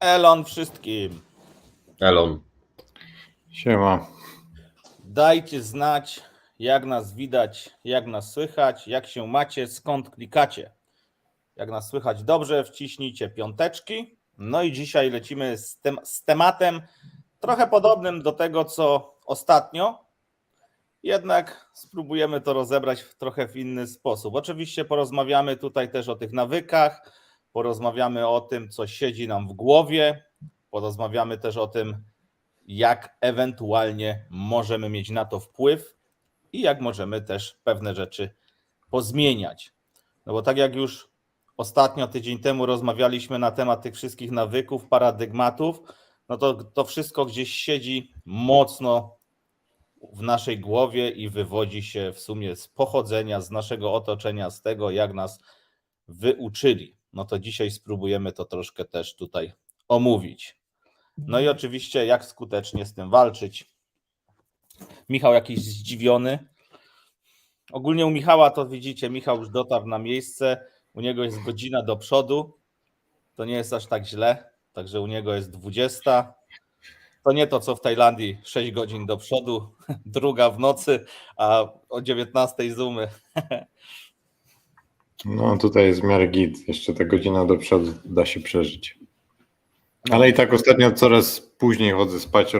Elon wszystkim. Elon. Siema. Dajcie znać, jak nas widać, jak nas słychać, jak się macie, skąd klikacie. Jak nas słychać dobrze, wciśnijcie piąteczki. No i dzisiaj lecimy z tematem trochę podobnym do tego, co ostatnio. Jednak spróbujemy to rozebrać trochę w inny sposób. Oczywiście porozmawiamy tutaj też o tych nawykach, porozmawiamy o tym, co siedzi nam w głowie, porozmawiamy też o tym, jak ewentualnie możemy mieć na to wpływ i jak możemy też pewne rzeczy pozmieniać. No bo tak jak już ostatnio, tydzień temu rozmawialiśmy na temat tych wszystkich nawyków, paradygmatów, no to wszystko gdzieś siedzi mocno w naszej głowie i wywodzi się w sumie z pochodzenia, z naszego otoczenia, z tego, jak nas wyuczyli. No to dzisiaj spróbujemy to troszkę też tutaj omówić. No i oczywiście, jak skutecznie z tym walczyć. Michał jakiś zdziwiony. Ogólnie u Michała to widzicie, Michał już dotarł na miejsce, u niego jest godzina do przodu, to nie jest aż tak źle, także u niego jest 20. To nie to, co w Tajlandii, 6 godzin do przodu, druga w nocy, a o 19 zoomy. No tutaj jest w miarę git. Jeszcze ta godzina do przodu da się przeżyć. Ale i tak ostatnio coraz później chodzę spać,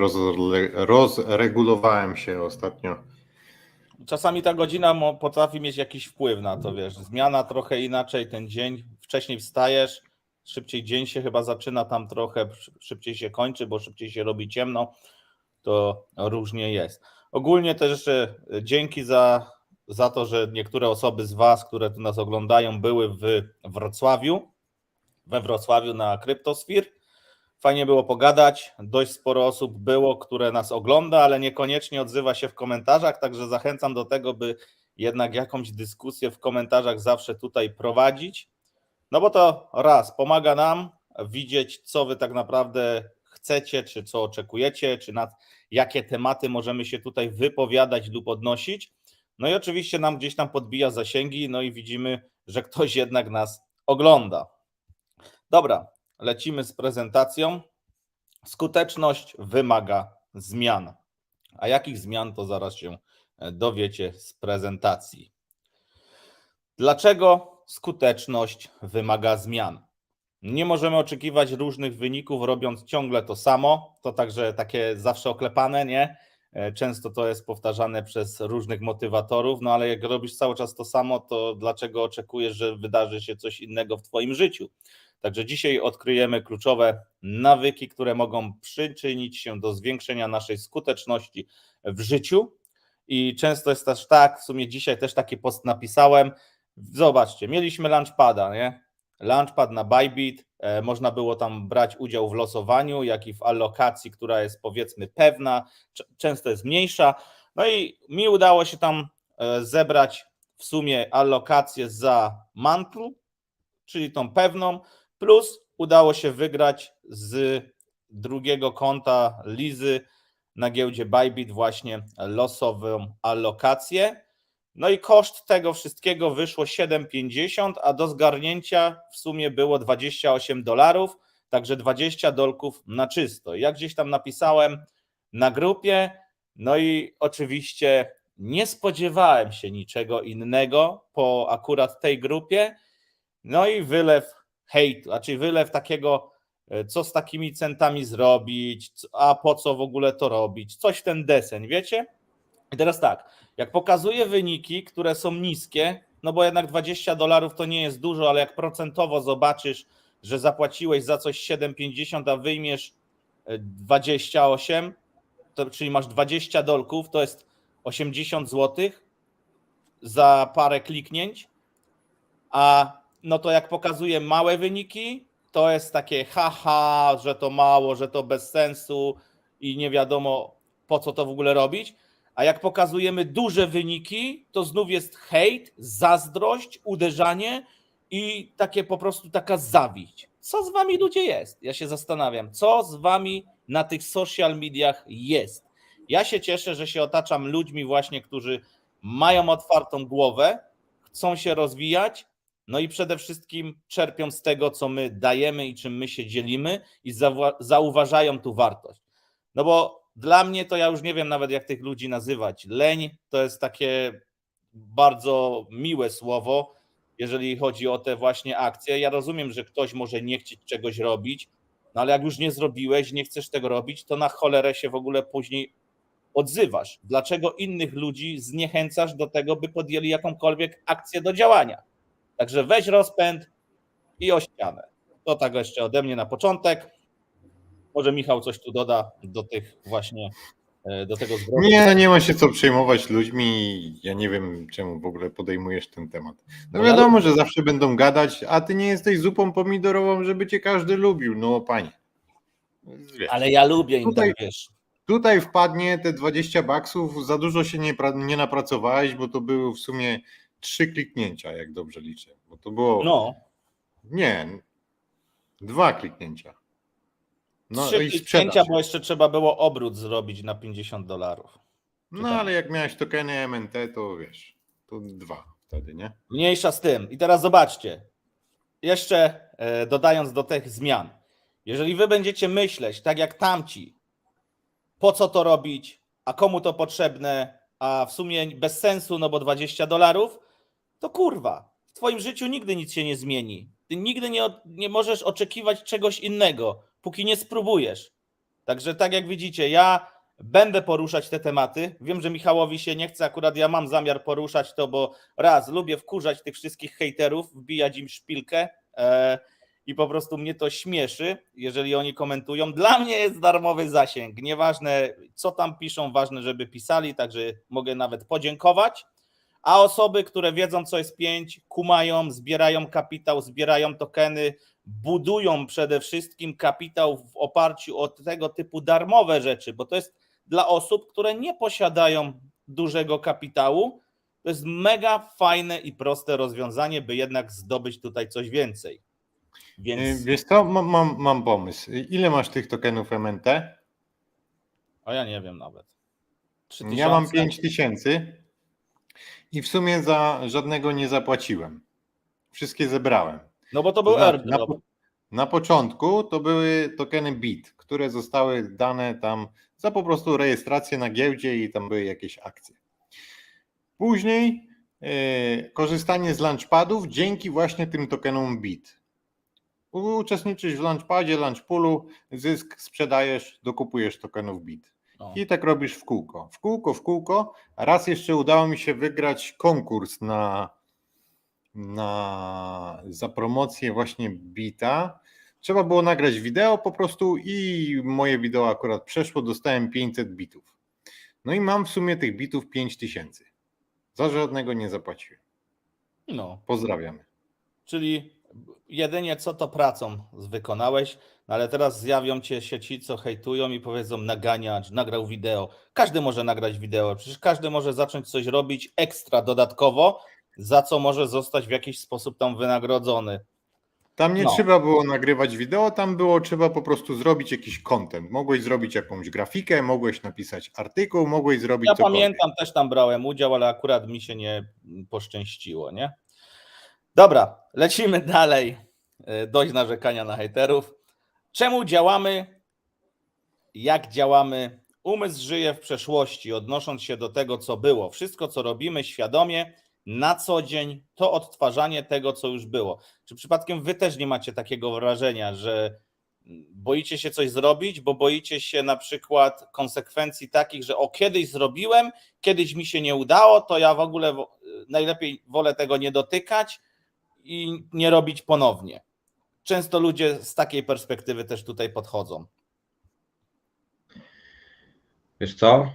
rozregulowałem się ostatnio. Czasami ta godzina potrafi mieć jakiś wpływ na to, wiesz, zmiana trochę inaczej, ten dzień, wcześniej wstajesz, szybciej dzień się chyba zaczyna tam trochę, szybciej się kończy, bo szybciej się robi ciemno, to różnie jest. Ogólnie też jeszcze dzięki za to, że niektóre osoby z Was, które tu nas oglądają, były we Wrocławiu na Cryptosphere. Fajnie było pogadać, dość sporo osób było, które nas ogląda, ale niekoniecznie odzywa się w komentarzach, także zachęcam do tego, by jednak jakąś dyskusję w komentarzach zawsze tutaj prowadzić, no bo to raz, pomaga nam widzieć, co wy tak naprawdę chcecie, czy co oczekujecie, czy na jakie tematy możemy się tutaj wypowiadać lub odnosić, no i oczywiście nam gdzieś tam podbija zasięgi, no i widzimy, że ktoś jednak nas ogląda. Dobra, lecimy z prezentacją. Skuteczność wymaga zmian. A jakich zmian, to zaraz się dowiecie z prezentacji. Dlaczego skuteczność wymaga zmian? Nie możemy oczekiwać różnych wyników, robiąc ciągle to samo. To także takie zawsze oklepane, nie? Często to jest powtarzane przez różnych motywatorów, no ale jak robisz cały czas to samo, to dlaczego oczekujesz, że wydarzy się coś innego w Twoim życiu? Także dzisiaj odkryjemy kluczowe nawyki, które mogą przyczynić się do zwiększenia naszej skuteczności w życiu. I często jest też tak, w sumie dzisiaj też taki post napisałem. Zobaczcie, mieliśmy Launchpada, nie? Launchpad na Bybit, można było tam brać udział w losowaniu, jak i w alokacji, która jest powiedzmy pewna, często jest mniejsza. No i mi udało się tam zebrać w sumie alokację za mantle, czyli tą pewną, plus udało się wygrać z drugiego konta Lizy na giełdzie Bybit właśnie losową alokację. No i koszt tego wszystkiego wyszło 7,50, a do zgarnięcia w sumie było $28, także $20 na czysto. Ja gdzieś tam napisałem na grupie, no i oczywiście nie spodziewałem się niczego innego po akurat tej grupie, no i wylew hejtu, znaczy wylew takiego, co z takimi centami zrobić, a po co w ogóle to robić, coś w ten deseń, wiecie? I teraz tak, jak pokazuję wyniki, które są niskie, no bo jednak $20 to nie jest dużo, ale jak procentowo zobaczysz, że zapłaciłeś za coś 7,50, a wyjmiesz 28, to, czyli masz $20, to jest 80 zł za parę kliknięć, a no to jak pokazuję małe wyniki, to jest takie haha, że to mało, że to bez sensu i nie wiadomo po co to w ogóle robić. A jak pokazujemy duże wyniki, to znów jest hejt, zazdrość, uderzanie i takie po prostu taka zawiść. Co z wami ludzie jest? Ja się zastanawiam, co z wami na tych social mediach jest. Ja się cieszę, że się otaczam ludźmi właśnie, którzy mają otwartą głowę, chcą się rozwijać No i przede wszystkim czerpią z tego, co my dajemy i czym my się dzielimy i zauważają tu wartość. No bo dla mnie to ja już nie wiem nawet, jak tych ludzi nazywać. Leń to jest takie bardzo miłe słowo, jeżeli chodzi o te właśnie akcje. Ja rozumiem, że ktoś może nie chcieć czegoś robić, no ale jak już nie zrobiłeś, nie chcesz tego robić, to na cholerę się w ogóle później odzywasz. Dlaczego innych ludzi zniechęcasz do tego, by podjęli jakąkolwiek akcję do działania? Także weź rozpęd i o ścianę. To tak jeszcze ode mnie na początek. Może Michał coś tu doda do tych właśnie, do tego zwrotu. Nie ma się co przejmować ludźmi. Ja nie wiem, czemu w ogóle podejmujesz ten temat. No No ja wiadomo, lubię. że zawsze będą gadać, a ty nie jesteś zupą pomidorową, żeby cię każdy lubił. No panie. Wiesz, Ale ja lubię im Tutaj- tak, wiesz. tutaj wpadnie te 20 baksów, za dużo się nie napracowałeś, bo to były w sumie 3 kliknięcia, jak dobrze liczę. Bo to było. No, Nie, 2 kliknięcia. No 3 i kliknięcia, sprzedaż. bo jeszcze trzeba było obrót zrobić na $50. No ale jak miałeś tokeny MNT, to wiesz, to 2 wtedy, nie? Mniejsza z tym. I teraz zobaczcie. Jeszcze dodając do tych zmian. Jeżeli wy będziecie myśleć, tak jak tamci, po co to robić, a komu to potrzebne, a w sumie bez sensu, no bo $20, to kurwa, w twoim życiu nigdy nic się nie zmieni. Ty nigdy nie możesz oczekiwać czegoś innego, póki nie spróbujesz. Także tak jak widzicie, ja będę poruszać te tematy. Wiem, że Michałowi się nie chce, akurat ja mam zamiar poruszać to, bo raz, lubię wkurzać tych wszystkich hejterów, wbijać im szpilkę i po prostu mnie to śmieszy, jeżeli oni komentują. Dla mnie jest darmowy zasięg, nieważne co tam piszą, ważne, żeby pisali, także mogę nawet podziękować. A osoby, które wiedzą, co jest 5, kumają, zbierają kapitał, zbierają tokeny, budują przede wszystkim kapitał w oparciu o tego typu darmowe rzeczy, bo to jest dla osób, które nie posiadają dużego kapitału. To jest mega fajne i proste rozwiązanie, by jednak zdobyć tutaj coś więcej. Więc, Wiesz co, mam pomysł. Ile masz tych tokenów MNT? a ja nie wiem nawet. 3000? Ja mam 5000 i w sumie za żadnego nie zapłaciłem. Wszystkie zebrałem. No bo to To był znaczy, airdrop. na początku to były tokeny BIT, które zostały dane tam za po prostu rejestrację na giełdzie i tam były jakieś akcje. Później korzystanie z launchpadów dzięki właśnie tym tokenom BIT. Uczestniczysz w launchpadzie, launchpoolu, zysk sprzedajesz, dokupujesz tokenów BIT. No. I tak robisz w kółko. W kółko. Raz jeszcze udało mi się wygrać konkurs za promocję właśnie BIT-a. Trzeba było nagrać wideo po prostu i moje wideo akurat przeszło, dostałem 500 bitów. No i mam w sumie tych bitów 5000. Za żadnego nie zapłaciłem. No. Pozdrawiamy. Czyli jedynie co to pracą wykonałeś, no ale teraz zjawią się ci, co hejtują i powiedzą naganiacz, nagrał wideo. Każdy może nagrać wideo, przecież każdy może zacząć coś robić ekstra dodatkowo, za co może zostać w jakiś sposób tam wynagrodzony. Tam nie No. trzeba było nagrywać wideo, tam było trzeba po prostu zrobić jakiś content. Mogłeś zrobić jakąś grafikę, mogłeś napisać artykuł, mogłeś zrobić Ja cokolwiek. pamiętam, też tam brałem udział, ale akurat mi się nie poszczęściło, nie? Dobra, lecimy dalej. Dość narzekania na hejterów. Czemu działamy? Jak działamy? Umysł żyje w przeszłości, odnosząc się do tego, co było. Wszystko, co robimy świadomie, na co dzień, to odtwarzanie tego, co już było. Czy przypadkiem wy też nie macie takiego wrażenia, że boicie się coś zrobić, bo boicie się na przykład konsekwencji takich, że kiedyś zrobiłem, kiedyś mi się nie udało, to ja w ogóle najlepiej wolę tego nie dotykać i nie robić ponownie. Często ludzie z takiej perspektywy też tutaj podchodzą. Wiesz co?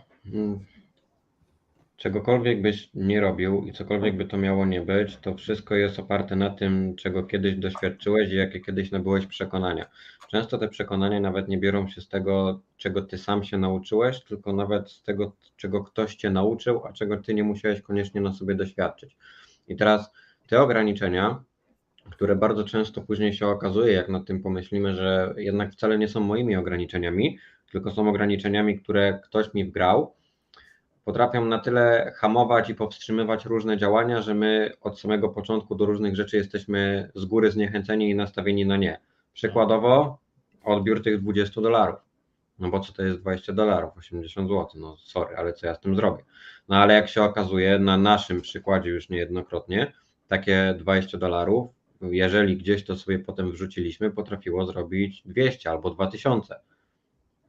Czegokolwiek byś nie robił i cokolwiek by to miało nie być, to wszystko jest oparte na tym, czego kiedyś doświadczyłeś i jakie kiedyś nabyłeś przekonania. Często te przekonania nawet nie biorą się z tego, czego ty sam się nauczyłeś, tylko nawet z tego, czego ktoś cię nauczył, a czego ty nie musiałeś koniecznie na sobie doświadczyć. I teraz te ograniczenia, które bardzo często później się okazuje, jak nad tym pomyślimy, że jednak wcale nie są moimi ograniczeniami, tylko są ograniczeniami, które ktoś mi wgrał, potrafią na tyle hamować i powstrzymywać różne działania, że my od samego początku do różnych rzeczy jesteśmy z góry zniechęceni i nastawieni na nie. Przykładowo odbiór tych $20. No bo co to jest $20? 80 zł. No sorry, ale co ja z tym zrobię? No ale jak się okazuje, na naszym przykładzie już niejednokrotnie, takie $20, jeżeli gdzieś to sobie potem wrzuciliśmy, potrafiło zrobić 200 albo 2000.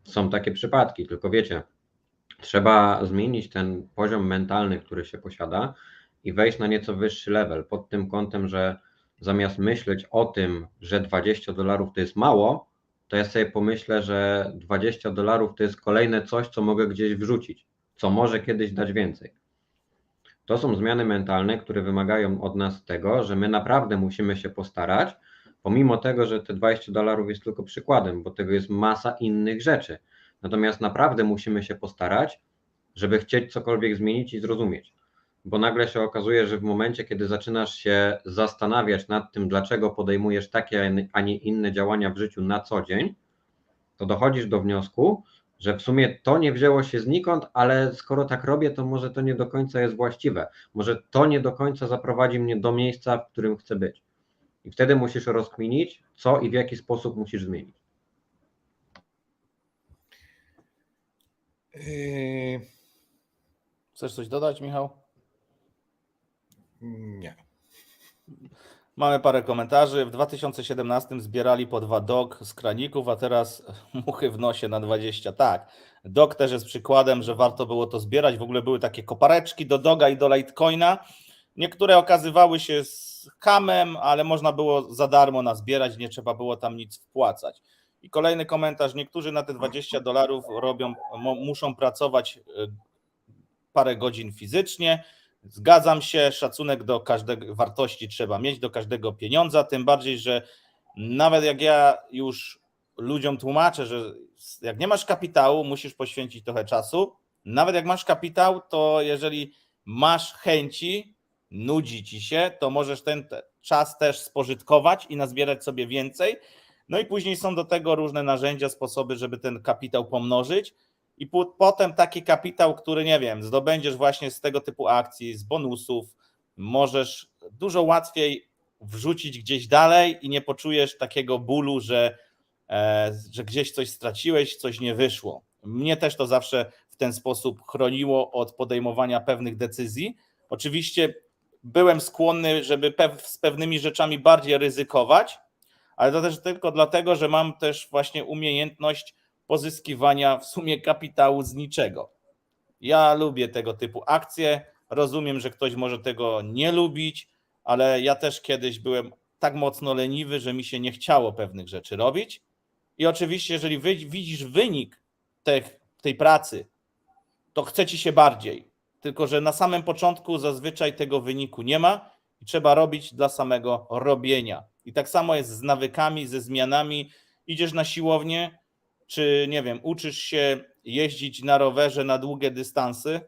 Są takie przypadki, tylko wiecie, trzeba zmienić ten poziom mentalny, który się posiada i wejść na nieco wyższy level pod tym kątem, że zamiast myśleć o tym, że $20 to jest mało, to ja sobie pomyślę, że $20 to jest kolejne coś, co mogę gdzieś wrzucić, co może kiedyś dać więcej. To są zmiany mentalne, które wymagają od nas tego, że my naprawdę musimy się postarać, pomimo tego, że te $20 jest tylko przykładem, bo tego jest masa innych rzeczy. Natomiast naprawdę musimy się postarać, żeby chcieć cokolwiek zmienić i zrozumieć. Bo nagle się okazuje, że w momencie, kiedy zaczynasz się zastanawiać nad tym, dlaczego podejmujesz takie, a nie inne działania w życiu na co dzień, to dochodzisz do wniosku, że w sumie to nie wzięło się znikąd, ale skoro tak robię, to może to nie do końca jest właściwe. Może to nie do końca zaprowadzi mnie do miejsca, w którym chcę być. I wtedy musisz rozkminić, co i w jaki sposób musisz zmienić. Chcesz coś dodać, Michał? Nie. Mamy parę komentarzy. W 2017 zbierali po 2 dog z kraników, a teraz muchy w nosie na 20. Tak, dog też jest przykładem, że warto było to zbierać. W ogóle były takie kopareczki do doga i do Litecoina. Niektóre okazywały się z kamem, ale można było za darmo nazbierać, nie trzeba było tam nic wpłacać. I kolejny komentarz. Niektórzy na te $20 muszą pracować parę godzin fizycznie. Zgadzam się, szacunek do każdej wartości trzeba mieć, do każdego pieniądza, tym bardziej, że nawet jak ja już ludziom tłumaczę, że jak nie masz kapitału, musisz poświęcić trochę czasu. Nawet jak masz kapitał, to jeżeli masz chęci, nudzi ci się, to możesz ten czas też spożytkować i nazbierać sobie więcej. No i później są do tego różne narzędzia, sposoby, żeby ten kapitał pomnożyć. I potem taki kapitał, który, nie wiem, zdobędziesz właśnie z tego typu akcji, z bonusów, możesz dużo łatwiej wrzucić gdzieś dalej i nie poczujesz takiego bólu, że gdzieś coś straciłeś, coś nie wyszło. Mnie też to zawsze w ten sposób chroniło od podejmowania pewnych decyzji. Oczywiście byłem skłonny, żeby z pewnymi rzeczami bardziej ryzykować, ale to też tylko dlatego, że mam też właśnie umiejętność pozyskiwania w sumie kapitału z niczego. Ja lubię tego typu akcje, rozumiem, że ktoś może tego nie lubić, ale ja też kiedyś byłem tak mocno leniwy, że mi się nie chciało pewnych rzeczy robić. I oczywiście, jeżeli widzisz wynik tej pracy, to chce ci się bardziej. Tylko że na samym początku zazwyczaj tego wyniku nie ma i trzeba robić dla samego robienia. I tak samo jest z nawykami, ze zmianami. Idziesz na siłownię, czy nie wiem, uczysz się jeździć na rowerze na długie dystanse,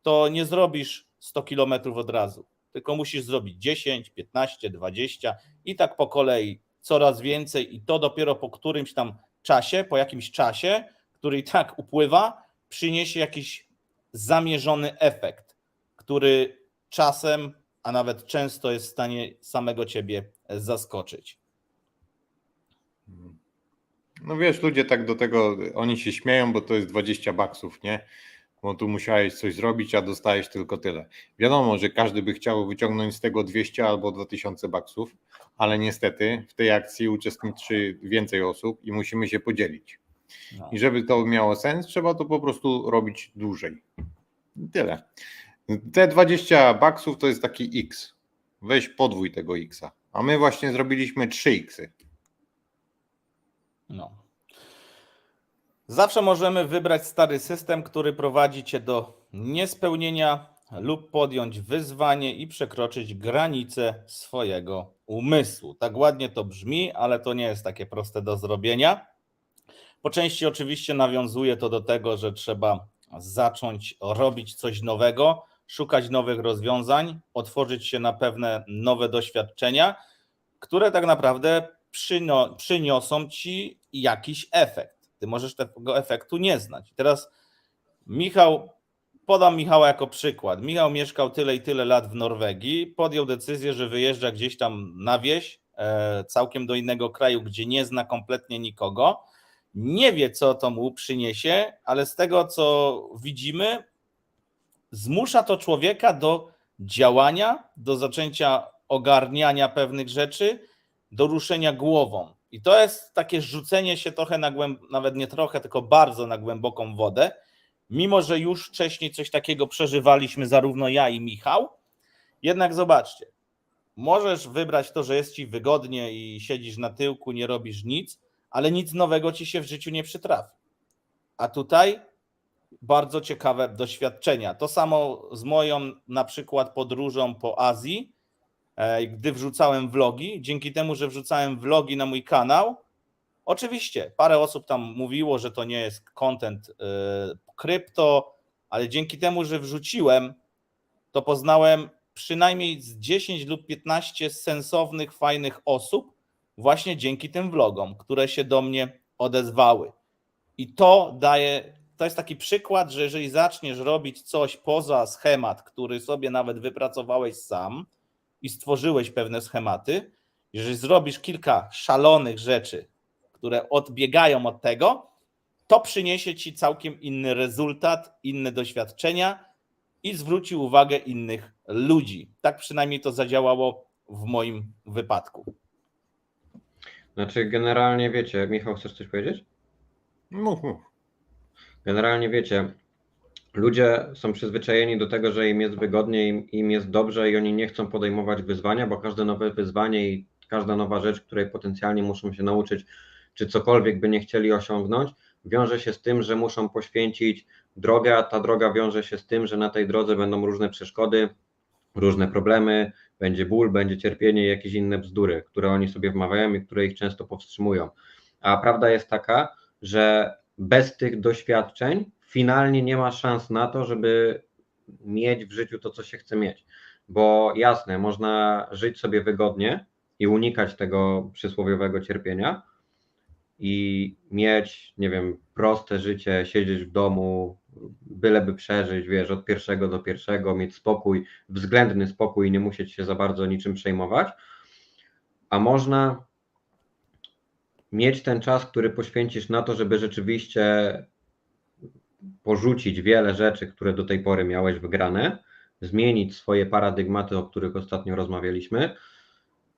to nie zrobisz 100 km od razu, tylko musisz zrobić 10, 15, 20 i tak po kolei coraz więcej i to dopiero po którymś tam czasie, po jakimś czasie, który i tak upływa, przyniesie jakiś zamierzony efekt, który czasem, a nawet często jest w stanie samego ciebie zaskoczyć. No wiesz, ludzie tak do tego, oni się śmieją, bo to jest $20, nie? Bo tu musiałeś coś zrobić, a dostałeś tylko tyle. Wiadomo, że każdy by chciał wyciągnąć z tego 200 albo $2000, ale niestety w tej akcji uczestniczy więcej osób i musimy się podzielić. No. I żeby to miało sens, trzeba to po prostu robić dłużej. I tyle. Te $20 to jest taki X. Weź podwój tego X-a. A my właśnie zrobiliśmy 3X-y. No. Zawsze możemy wybrać stary system, który prowadzi cię do niespełnienia lub podjąć wyzwanie i przekroczyć granice swojego umysłu. Tak ładnie to brzmi, ale to nie jest takie proste do zrobienia. Po części oczywiście nawiązuje to do tego, że trzeba zacząć robić coś nowego, szukać nowych rozwiązań, otworzyć się na pewne nowe doświadczenia, które tak naprawdę przyniosą ci jakiś efekt. Ty możesz tego efektu nie znać. Teraz Michał podam Michała jako przykład. Michał mieszkał tyle i tyle lat w Norwegii, podjął decyzję, że wyjeżdża gdzieś tam na wieś, całkiem do innego kraju, gdzie nie zna kompletnie nikogo. Nie wie, co to mu przyniesie, ale z tego, co widzimy, zmusza to człowieka do działania, do zaczęcia ogarniania pewnych rzeczy, do ruszenia głową. I to jest takie rzucenie się trochę nawet nie trochę, tylko bardzo na głęboką wodę. Mimo że już wcześniej coś takiego przeżywaliśmy, zarówno ja i Michał, jednak zobaczcie, możesz wybrać to, że jest ci wygodnie i siedzisz na tyłku, nie robisz nic, ale nic nowego ci się w życiu nie przytrafi. A tutaj bardzo ciekawe doświadczenia. To samo z moją na przykład podróżą po Azji, gdy wrzucałem vlogi. Dzięki temu, że wrzucałem vlogi na mój kanał, oczywiście parę osób tam mówiło, że to nie jest content krypto, ale dzięki temu, że wrzuciłem, to poznałem przynajmniej z 10 lub 15 sensownych, fajnych osób właśnie dzięki tym vlogom, które się do mnie odezwały. I to jest taki przykład, że jeżeli zaczniesz robić coś poza schemat, który sobie nawet wypracowałeś sam i stworzyłeś pewne schematy, jeżeli zrobisz kilka szalonych rzeczy, które odbiegają od tego, to przyniesie ci całkiem inny rezultat, inne doświadczenia i zwróci uwagę innych ludzi. Tak przynajmniej to zadziałało w moim wypadku. Znaczy generalnie wiecie, Michał, chcesz coś powiedzieć? Mów. Generalnie wiecie, ludzie są przyzwyczajeni do tego, że im jest wygodnie, im jest dobrze i oni nie chcą podejmować wyzwania, bo każde nowe wyzwanie i każda nowa rzecz, której potencjalnie muszą się nauczyć, czy cokolwiek by nie chcieli osiągnąć, wiąże się z tym, że muszą poświęcić drogę, a ta droga wiąże się z tym, że na tej drodze będą różne przeszkody, różne problemy, będzie ból, będzie cierpienie i jakieś inne bzdury, które oni sobie wmawiają i które ich często powstrzymują. A prawda jest taka, że bez tych doświadczeń finalnie nie ma szans na to, żeby mieć w życiu to, co się chce mieć. Bo jasne, można żyć sobie wygodnie i unikać tego przysłowiowego cierpienia i mieć, nie wiem, proste życie, siedzieć w domu, byleby przeżyć, wiesz, od pierwszego do pierwszego, mieć spokój, względny spokój i nie musieć się za bardzo niczym przejmować, a można mieć ten czas, który poświęcisz na to, żeby rzeczywiście porzucić wiele rzeczy, które do tej pory miałeś wygrane, zmienić swoje paradygmaty, o których ostatnio rozmawialiśmy,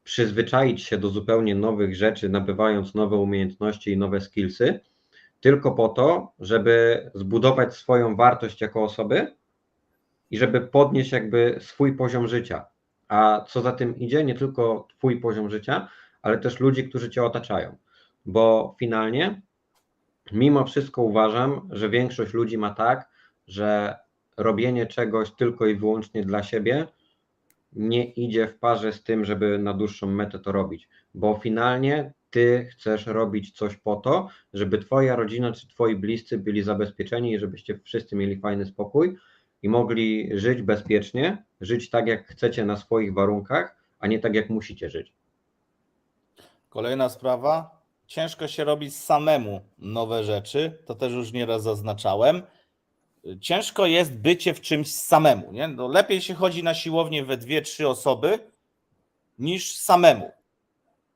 przyzwyczaić się do zupełnie nowych rzeczy, nabywając nowe umiejętności i nowe skillsy, tylko po to, żeby zbudować swoją wartość jako osoby i żeby podnieść jakby swój poziom życia. A co za tym idzie, nie tylko twój poziom życia, ale też ludzi, którzy cię otaczają. Bo finalnie, mimo wszystko uważam, że większość ludzi ma tak, że robienie czegoś tylko i wyłącznie dla siebie nie idzie w parze z tym, żeby na dłuższą metę to robić, bo finalnie ty chcesz robić coś po to, żeby twoja rodzina czy twoi bliscy byli zabezpieczeni i żebyście wszyscy mieli fajny spokój i mogli żyć bezpiecznie, żyć tak jak chcecie na swoich warunkach, a nie tak jak musicie żyć. Kolejna sprawa. Ciężko się robi samemu nowe rzeczy, to też już nieraz zaznaczałem. Ciężko jest bycie w czymś samemu. Nie? No lepiej się chodzi na siłownię we 2-3 osoby niż samemu.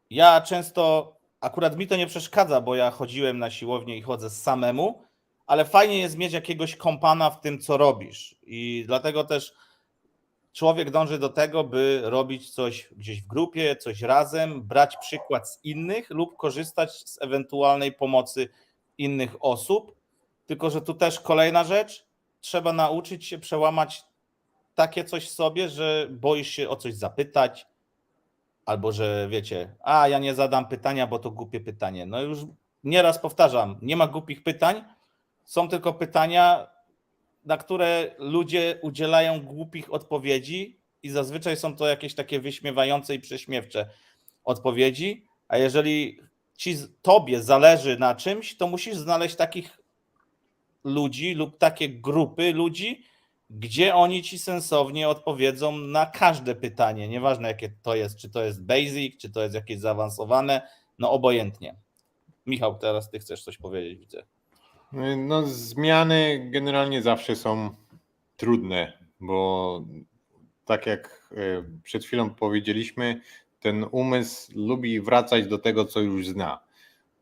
Ja często, akurat mi to nie przeszkadza, bo ja chodziłem na siłownię i chodzę samemu, ale fajnie jest mieć jakiegoś kompana w tym, co robisz. I dlatego też człowiek dąży do tego, by robić coś gdzieś w grupie, coś razem, brać przykład z innych lub korzystać z ewentualnej pomocy innych osób. Tylko że tu też kolejna rzecz, trzeba nauczyć się przełamać takie coś w sobie, że boisz się o coś zapytać, albo że wiecie, ja nie zadam pytania, bo to głupie pytanie. No już nieraz powtarzam, nie ma głupich pytań, są tylko pytania, na które ludzie udzielają głupich odpowiedzi i zazwyczaj są to jakieś takie wyśmiewające i prześmiewcze odpowiedzi, a jeżeli tobie zależy na czymś, to musisz znaleźć takich ludzi lub takie grupy ludzi, gdzie oni ci sensownie odpowiedzą na każde pytanie, nieważne jakie to jest, czy to jest basic, czy to jest jakieś zaawansowane, no obojętnie. Michał, teraz ty chcesz coś powiedzieć, widzę. No, zmiany generalnie zawsze są trudne, bo tak jak przed chwilą powiedzieliśmy, ten umysł lubi wracać do tego, co już zna.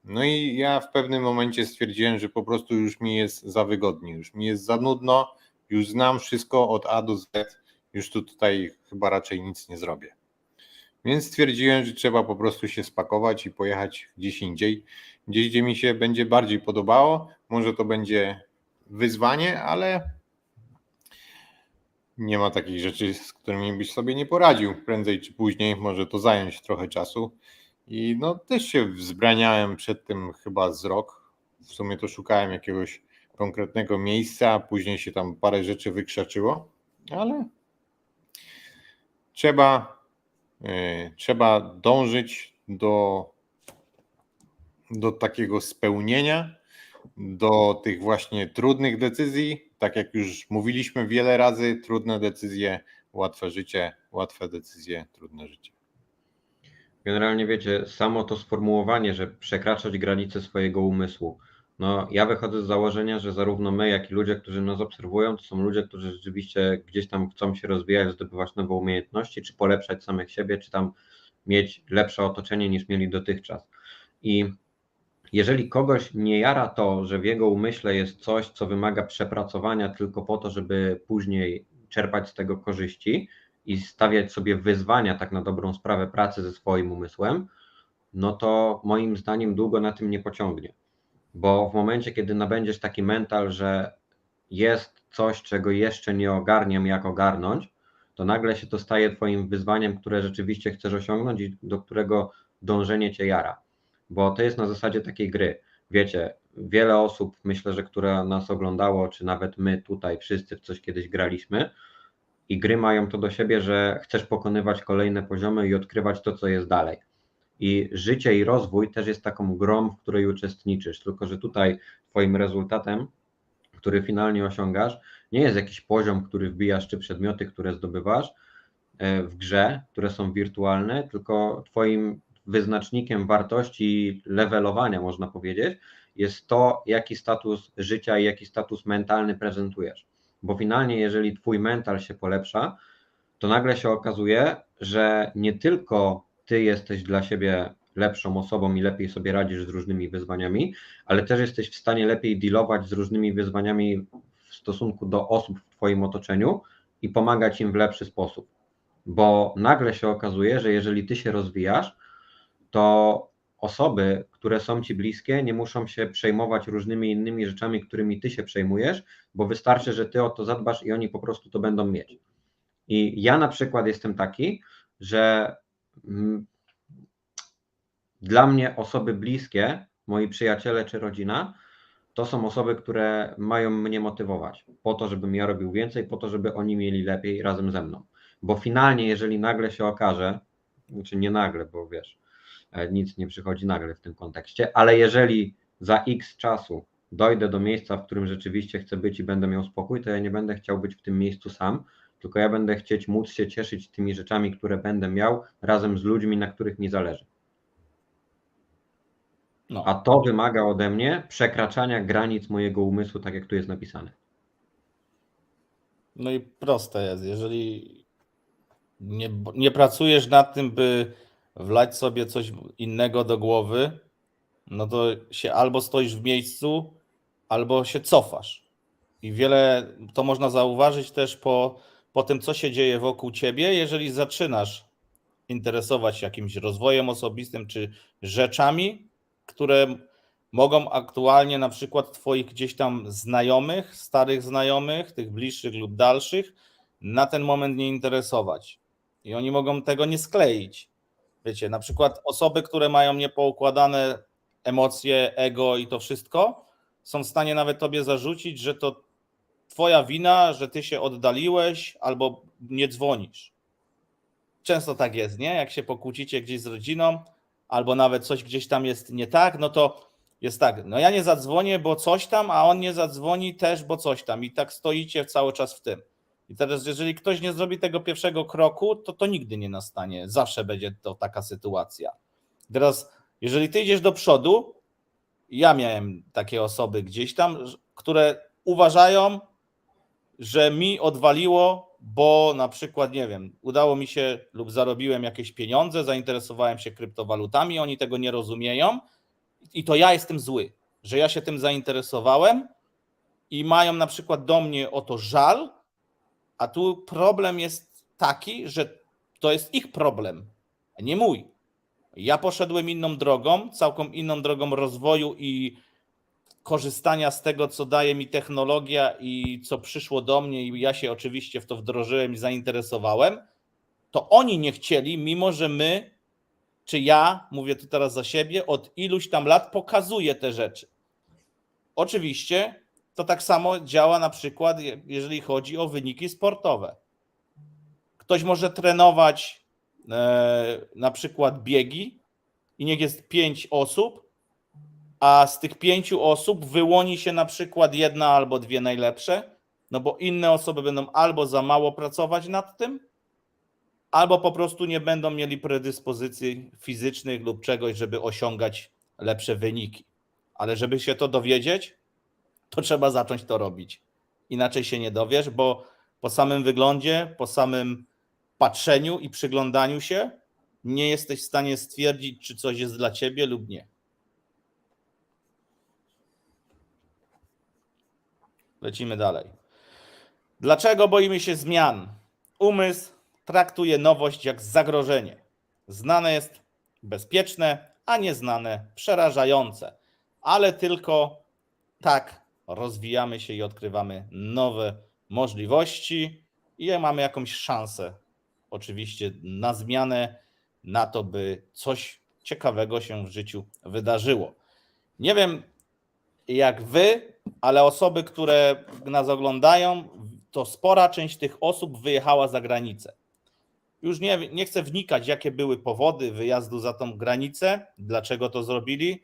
No i ja w pewnym momencie stwierdziłem, że po prostu już mi jest za wygodnie, już mi jest za nudno, już znam wszystko od A do Z, już tutaj chyba raczej nic nie zrobię. Więc stwierdziłem, że trzeba po prostu się spakować i pojechać gdzieś indziej, gdzieś gdzie mi się będzie bardziej podobało. Może to będzie wyzwanie, ale nie ma takich rzeczy, z którymi byś sobie nie poradził. Prędzej czy później może to zająć trochę czasu. I no też się wzbraniałem przed tym chyba z rok. W sumie to szukałem jakiegoś konkretnego miejsca, a później się tam parę rzeczy wykrzaczyło, ale trzeba dążyć do takiego spełnienia, do tych właśnie trudnych decyzji. Tak jak już mówiliśmy wiele razy, trudne decyzje, łatwe życie, łatwe decyzje, trudne życie. Generalnie wiecie, samo to sformułowanie, że przekraczać granice swojego umysłu. No, ja wychodzę z założenia, że zarówno my, jak i ludzie, którzy nas obserwują, to są ludzie, którzy rzeczywiście gdzieś tam chcą się rozwijać, zdobywać nowe umiejętności, czy polepszać samych siebie, czy tam mieć lepsze otoczenie niż mieli dotychczas. I jeżeli kogoś nie jara to, że w jego umyśle jest coś, co wymaga przepracowania tylko po to, żeby później czerpać z tego korzyści i stawiać sobie wyzwania tak na dobrą sprawę pracy ze swoim umysłem, no to moim zdaniem długo na tym nie pociągnie. Bo w momencie, kiedy nabędziesz taki mental, że jest coś, czego jeszcze nie ogarniam, jak ogarnąć, to nagle się to staje twoim wyzwaniem, które rzeczywiście chcesz osiągnąć i do którego dążenie cię jara. Bo to jest na zasadzie takiej gry. Wiecie, wiele osób, myślę, że które nas oglądało, czy nawet my tutaj wszyscy w coś kiedyś graliśmy, i gry mają to do siebie, że chcesz pokonywać kolejne poziomy i odkrywać to, co jest dalej. I życie i rozwój też jest taką grą, w której uczestniczysz, tylko że tutaj twoim rezultatem, który finalnie osiągasz, nie jest jakiś poziom, który wbijasz, czy przedmioty, które zdobywasz w grze, które są wirtualne, tylko twoim wyznacznikiem wartości levelowania, można powiedzieć, jest to, jaki status życia i jaki status mentalny prezentujesz. Bo finalnie, jeżeli twój mental się polepsza, to nagle się okazuje, że nie tylko ty jesteś dla siebie lepszą osobą i lepiej sobie radzisz z różnymi wyzwaniami, ale też jesteś w stanie lepiej dealować z różnymi wyzwaniami w stosunku do osób w twoim otoczeniu i pomagać im w lepszy sposób. Bo nagle się okazuje, że jeżeli ty się rozwijasz, to osoby, które są ci bliskie, nie muszą się przejmować różnymi innymi rzeczami, którymi ty się przejmujesz, bo wystarczy, że ty o to zadbasz i oni po prostu to będą mieć. I ja na przykład jestem taki, że dla mnie osoby bliskie, moi przyjaciele czy rodzina, to są osoby, które mają mnie motywować po to, żebym ja robił więcej, po to, żeby oni mieli lepiej razem ze mną. Bo finalnie, jeżeli nagle się okaże, znaczy nie nagle, bo wiesz, nic nie przychodzi nagle w tym kontekście, ale jeżeli za X czasu dojdę do miejsca, w którym rzeczywiście chcę być i będę miał spokój, to ja nie będę chciał być w tym miejscu sam, tylko ja będę chcieć móc się cieszyć tymi rzeczami, które będę miał razem z ludźmi, na których mi zależy. No. A to wymaga ode mnie przekraczania granic mojego umysłu, tak jak tu jest napisane. No i proste jest, jeżeli nie pracujesz nad tym, by wlać sobie coś innego do głowy, no to się albo stoisz w miejscu, albo się cofasz. I wiele to można zauważyć też po tym, co się dzieje wokół ciebie, jeżeli zaczynasz interesować się jakimś rozwojem osobistym czy rzeczami, które mogą aktualnie na przykład twoich gdzieś tam znajomych, starych znajomych, tych bliższych lub dalszych, na ten moment nie interesować. I oni mogą tego nie skleić. Wiecie, na przykład osoby, które mają niepoukładane emocje, ego i to wszystko, są w stanie nawet tobie zarzucić, że to twoja wina, że ty się oddaliłeś albo nie dzwonisz. Często tak jest, nie? Jak się pokłócicie gdzieś z rodziną, albo nawet coś gdzieś tam jest nie tak, no to jest tak, no ja nie zadzwonię, bo coś tam, a on nie zadzwoni też, bo coś tam. I tak stoicie cały czas w tym. I teraz, jeżeli ktoś nie zrobi tego pierwszego kroku, to nigdy nie nastanie. Zawsze będzie to taka sytuacja. Teraz, jeżeli ty idziesz do przodu, ja miałem takie osoby gdzieś tam, które uważają, że mi odwaliło, bo na przykład, nie wiem, udało mi się lub zarobiłem jakieś pieniądze, zainteresowałem się kryptowalutami, oni tego nie rozumieją i to ja jestem zły, że ja się tym zainteresowałem i mają na przykład do mnie o to żal, a tu problem jest taki, że to jest ich problem, a nie mój. Ja poszedłem inną drogą, całkiem inną drogą rozwoju i korzystania z tego, co daje mi technologia i co przyszło do mnie i ja się oczywiście w to wdrożyłem i zainteresowałem, to oni nie chcieli, mimo że my, czy ja, mówię tu teraz za siebie, od iluś tam lat pokazuję te rzeczy. Oczywiście to tak samo działa na przykład, jeżeli chodzi o wyniki sportowe. Ktoś może trenować na przykład biegi i niech jest 5 osób, a z tych 5 osób wyłoni się na przykład 1 albo 2 najlepsze, no bo inne osoby będą albo za mało pracować nad tym, albo po prostu nie będą mieli predyspozycji fizycznych lub czegoś, żeby osiągać lepsze wyniki. Ale żeby się to dowiedzieć, to trzeba zacząć to robić. Inaczej się nie dowiesz, bo po samym wyglądzie, po samym patrzeniu i przyglądaniu się nie jesteś w stanie stwierdzić, czy coś jest dla ciebie lub nie. Lecimy dalej. Dlaczego boimy się zmian? Umysł traktuje nowość jak zagrożenie. Znane jest bezpieczne, a nieznane przerażające. Ale tylko tak rozwijamy się i odkrywamy nowe możliwości i mamy jakąś szansę oczywiście na zmianę, na to, by coś ciekawego się w życiu wydarzyło. Nie wiem jak wy, ale osoby, które nas oglądają, to spora część tych osób wyjechała za granicę. Już nie chcę wnikać, jakie były powody wyjazdu za tą granicę, dlaczego to zrobili.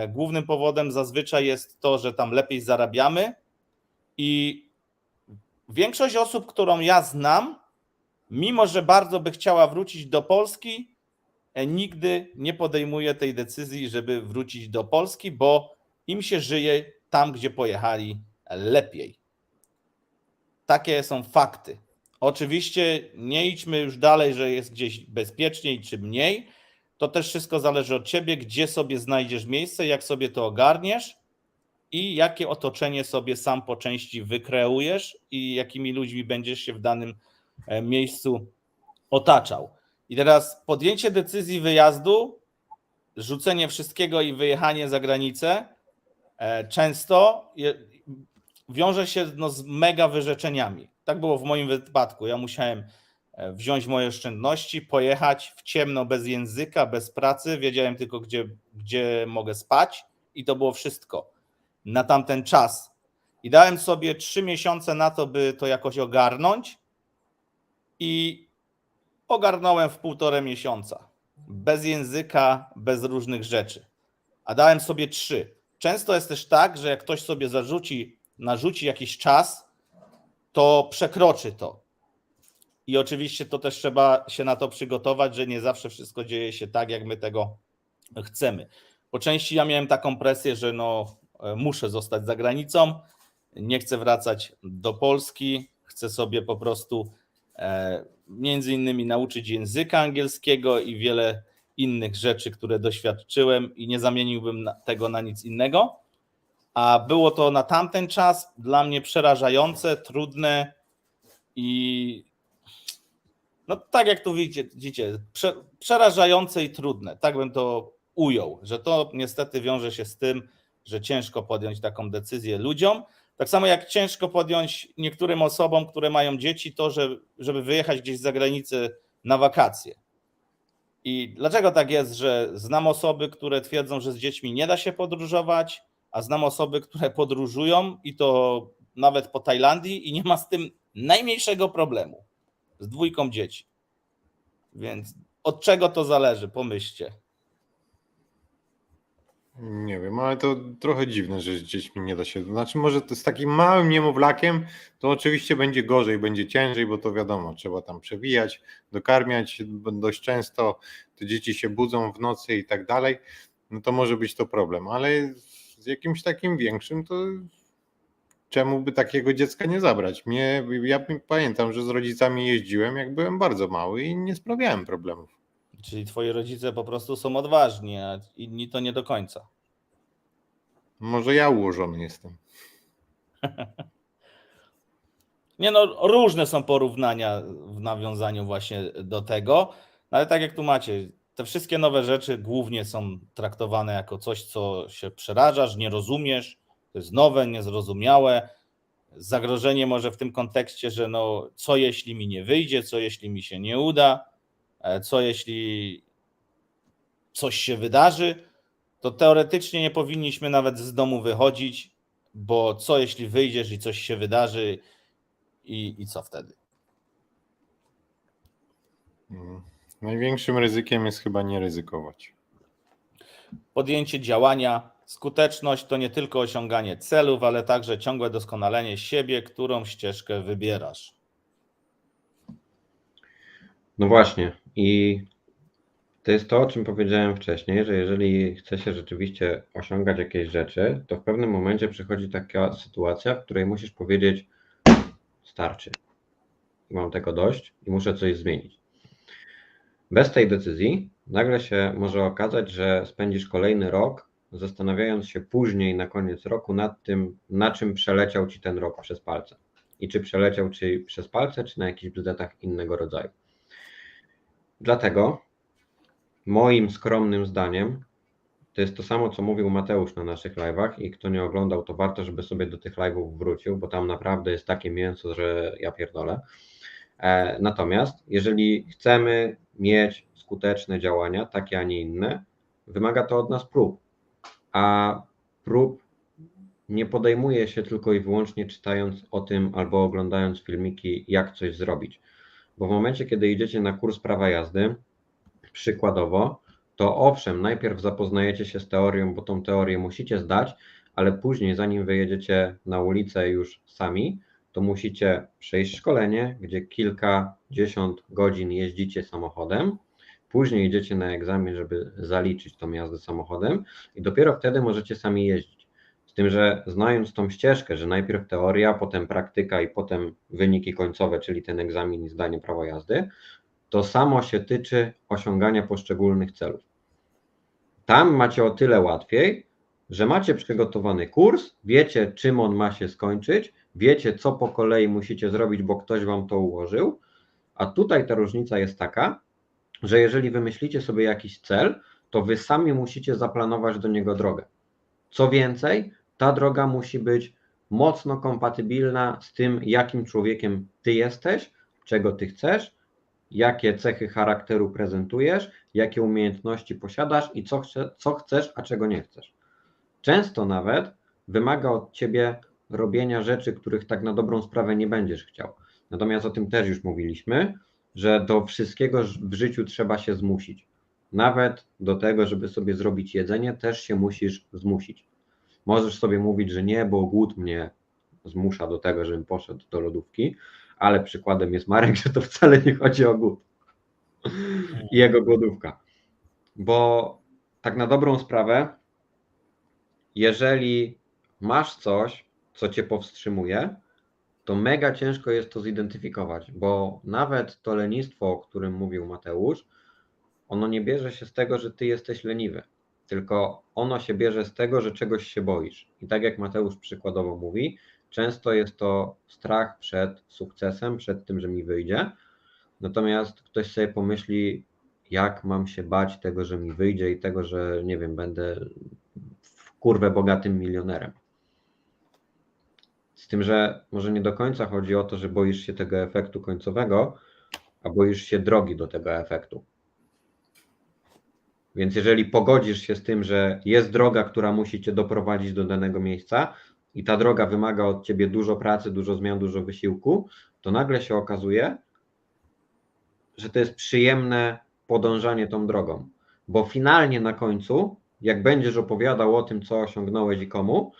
Głównym powodem zazwyczaj jest to, że tam lepiej zarabiamy i większość osób, którą ja znam, mimo że bardzo by chciała wrócić do Polski, nigdy nie podejmuje tej decyzji, żeby wrócić do Polski, bo im się żyje tam, gdzie pojechali, lepiej. Takie są fakty. Oczywiście nie idźmy już dalej, że jest gdzieś bezpieczniej czy mniej. To też wszystko zależy od ciebie, gdzie sobie znajdziesz miejsce, jak sobie to ogarniesz i jakie otoczenie sobie sam po części wykreujesz i jakimi ludźmi będziesz się w danym miejscu otaczał. I teraz podjęcie decyzji wyjazdu, rzucenie wszystkiego i wyjechanie za granicę często wiąże się z mega wyrzeczeniami. Tak było w moim wypadku. Ja musiałem wziąć moje oszczędności, pojechać w ciemno, bez języka, bez pracy. Wiedziałem tylko, gdzie mogę spać i to było wszystko na tamten czas. I dałem sobie 3 miesiące na to, by to jakoś ogarnąć i ogarnąłem w 1,5 miesiąca. Bez języka, bez różnych rzeczy. A dałem sobie 3. Często jest też tak, że jak ktoś sobie narzuci jakiś czas, to przekroczy to. I oczywiście to też trzeba się na to przygotować, że nie zawsze wszystko dzieje się tak, jak my tego chcemy. Po części ja miałem taką presję, że muszę zostać za granicą, nie chcę wracać do Polski, chcę sobie po prostu między innymi nauczyć języka angielskiego i wiele innych rzeczy, które doświadczyłem i nie zamieniłbym tego na nic innego. A było to na tamten czas dla mnie przerażające, trudne i tak jak tu widzicie, przerażające i trudne. Tak bym to ujął, że to niestety wiąże się z tym, że ciężko podjąć taką decyzję ludziom. Tak samo jak ciężko podjąć niektórym osobom, które mają dzieci, to, żeby wyjechać gdzieś za granicę na wakacje. I dlaczego tak jest, że znam osoby, które twierdzą, że z dziećmi nie da się podróżować, a znam osoby, które podróżują i to nawet po Tajlandii i nie ma z tym najmniejszego problemu. Z 2 dzieci. Więc od czego to zależy? Pomyślcie. Nie wiem, ale to trochę dziwne, że z dziećmi nie da się. Znaczy, może to z takim małym niemowlakiem to oczywiście będzie gorzej, będzie ciężej, bo to wiadomo, trzeba tam przewijać, dokarmiać dość często, te dzieci się budzą w nocy i tak dalej. No to może być to problem, ale z jakimś takim większym to czemu by takiego dziecka nie zabrać? Ja pamiętam, że z rodzicami jeździłem, jak byłem bardzo mały i nie sprawiałem problemów. Czyli twoi rodzice po prostu są odważni, a inni to nie do końca. Może ja ułożony jestem. Nie no, różne są porównania w nawiązaniu właśnie do tego, no ale tak jak tu macie, te wszystkie nowe rzeczy głównie są traktowane jako coś, co się przerażasz, nie rozumiesz, to jest nowe, niezrozumiałe. Zagrożenie może w tym kontekście, że no, co jeśli mi nie wyjdzie, co jeśli mi się nie uda, co jeśli coś się wydarzy, to teoretycznie nie powinniśmy nawet z domu wychodzić, bo co jeśli wyjdziesz i coś się wydarzy i co wtedy? Największym ryzykiem jest chyba nie ryzykować. Podjęcie działania, skuteczność to nie tylko osiąganie celów, ale także ciągłe doskonalenie siebie, którą ścieżkę wybierasz. No właśnie i to jest to, o czym powiedziałem wcześniej, że jeżeli chce się rzeczywiście osiągać jakieś rzeczy, to w pewnym momencie przychodzi taka sytuacja, w której musisz powiedzieć starczy. Mam tego dość i muszę coś zmienić. Bez tej decyzji nagle się może okazać, że spędzisz kolejny rok, zastanawiając się później na koniec roku nad tym, na czym przeleciał ci ten rok przez palce. I czy przeleciał ci przez palce, czy na jakichś bzdetach innego rodzaju. Dlatego moim skromnym zdaniem to jest to samo, co mówił Mateusz na naszych live'ach i kto nie oglądał, to warto, żeby sobie do tych live'ów wrócił, bo tam naprawdę jest takie mięso, że ja pierdolę. Natomiast jeżeli chcemy mieć skuteczne działania, takie a nie inne, wymaga to od nas prób, a prób nie podejmuje się tylko i wyłącznie czytając o tym albo oglądając filmiki, jak coś zrobić, bo w momencie, kiedy idziecie na kurs prawa jazdy, przykładowo, to owszem, najpierw zapoznajecie się z teorią, bo tą teorię musicie zdać, ale później, zanim wyjedziecie na ulicę już sami, to musicie przejść szkolenie, gdzie kilkadziesiąt godzin jeździcie samochodem, później idziecie na egzamin, żeby zaliczyć tą jazdę samochodem i dopiero wtedy możecie sami jeździć. Z tym, że znając tą ścieżkę, że najpierw teoria, potem praktyka i potem wyniki końcowe, czyli ten egzamin i zdanie prawa jazdy, to samo się tyczy osiągania poszczególnych celów. Tam macie o tyle łatwiej, że macie przygotowany kurs, wiecie, czym on ma się skończyć, wiecie, co po kolei musicie zrobić, bo ktoś wam to ułożył, a tutaj ta różnica jest taka, że jeżeli wymyślicie sobie jakiś cel, to wy sami musicie zaplanować do niego drogę. Co więcej, ta droga musi być mocno kompatybilna z tym, jakim człowiekiem ty jesteś, czego ty chcesz, jakie cechy charakteru prezentujesz, jakie umiejętności posiadasz i co chcesz, a czego nie chcesz. Często nawet wymaga od ciebie robienia rzeczy, których tak na dobrą sprawę nie będziesz chciał. Natomiast o tym też już mówiliśmy, że do wszystkiego w życiu trzeba się zmusić. Nawet do tego, żeby sobie zrobić jedzenie, też się musisz zmusić. Możesz sobie mówić, że nie, bo głód mnie zmusza do tego, żebym poszedł do lodówki, ale przykładem jest Marek, że to wcale nie chodzi o głód i jego głodówka. Bo tak na dobrą sprawę, jeżeli masz coś, co cię powstrzymuje, to mega ciężko jest to zidentyfikować, bo nawet to lenistwo, o którym mówił Mateusz, ono nie bierze się z tego, że ty jesteś leniwy, tylko ono się bierze z tego, że czegoś się boisz. I tak jak Mateusz przykładowo mówi, często jest to strach przed sukcesem, przed tym, że mi wyjdzie. Natomiast ktoś sobie pomyśli, jak mam się bać tego, że mi wyjdzie i tego, że nie wiem, będę w kurwę bogatym milionerem. Z tym, że może nie do końca chodzi o to, że boisz się tego efektu końcowego, a boisz się drogi do tego efektu. Więc jeżeli pogodzisz się z tym, że jest droga, która musi cię doprowadzić do danego miejsca i ta droga wymaga od ciebie dużo pracy, dużo zmian, dużo wysiłku, to nagle się okazuje, że to jest przyjemne podążanie tą drogą. Bo finalnie na końcu, jak będziesz opowiadał o tym, co osiągnąłeś i komu,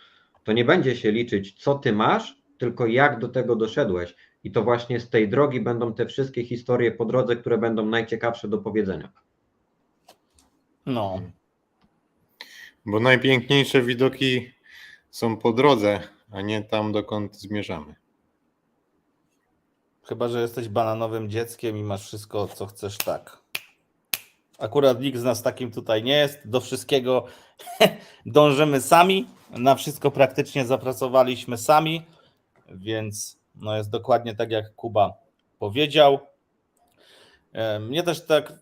to nie będzie się liczyć, co ty masz, tylko jak do tego doszedłeś. I to właśnie z tej drogi będą te wszystkie historie po drodze, które będą najciekawsze do powiedzenia. No. Bo najpiękniejsze widoki są po drodze, a nie tam, dokąd zmierzamy. Chyba że jesteś bananowym dzieckiem i masz wszystko, co chcesz, tak. Akurat nikt z nas takim tutaj nie jest. Do wszystkiego dążymy sami. Na wszystko praktycznie zapracowaliśmy sami, więc no jest dokładnie tak, jak Kuba powiedział. Mnie też tak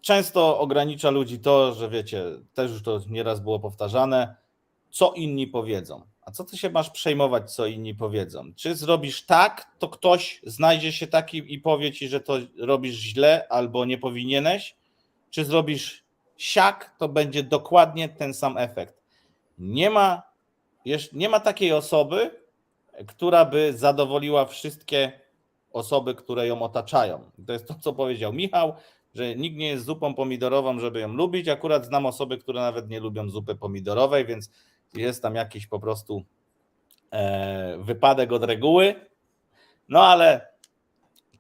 często ogranicza ludzi to, że wiecie, też już to nieraz było powtarzane, co inni powiedzą. A co ty się masz przejmować, co inni powiedzą? Czy zrobisz tak, to ktoś znajdzie się taki i powie ci, że to robisz źle albo nie powinieneś? Czy zrobisz siak, to będzie dokładnie ten sam efekt. Nie ma takiej osoby, która by zadowoliła wszystkie osoby, które ją otaczają. To jest to, co powiedział Michał, że nikt nie jest zupą pomidorową, żeby ją lubić. Akurat znam osoby, które nawet nie lubią zupy pomidorowej, więc jest tam jakiś po prostu wypadek od reguły. No ale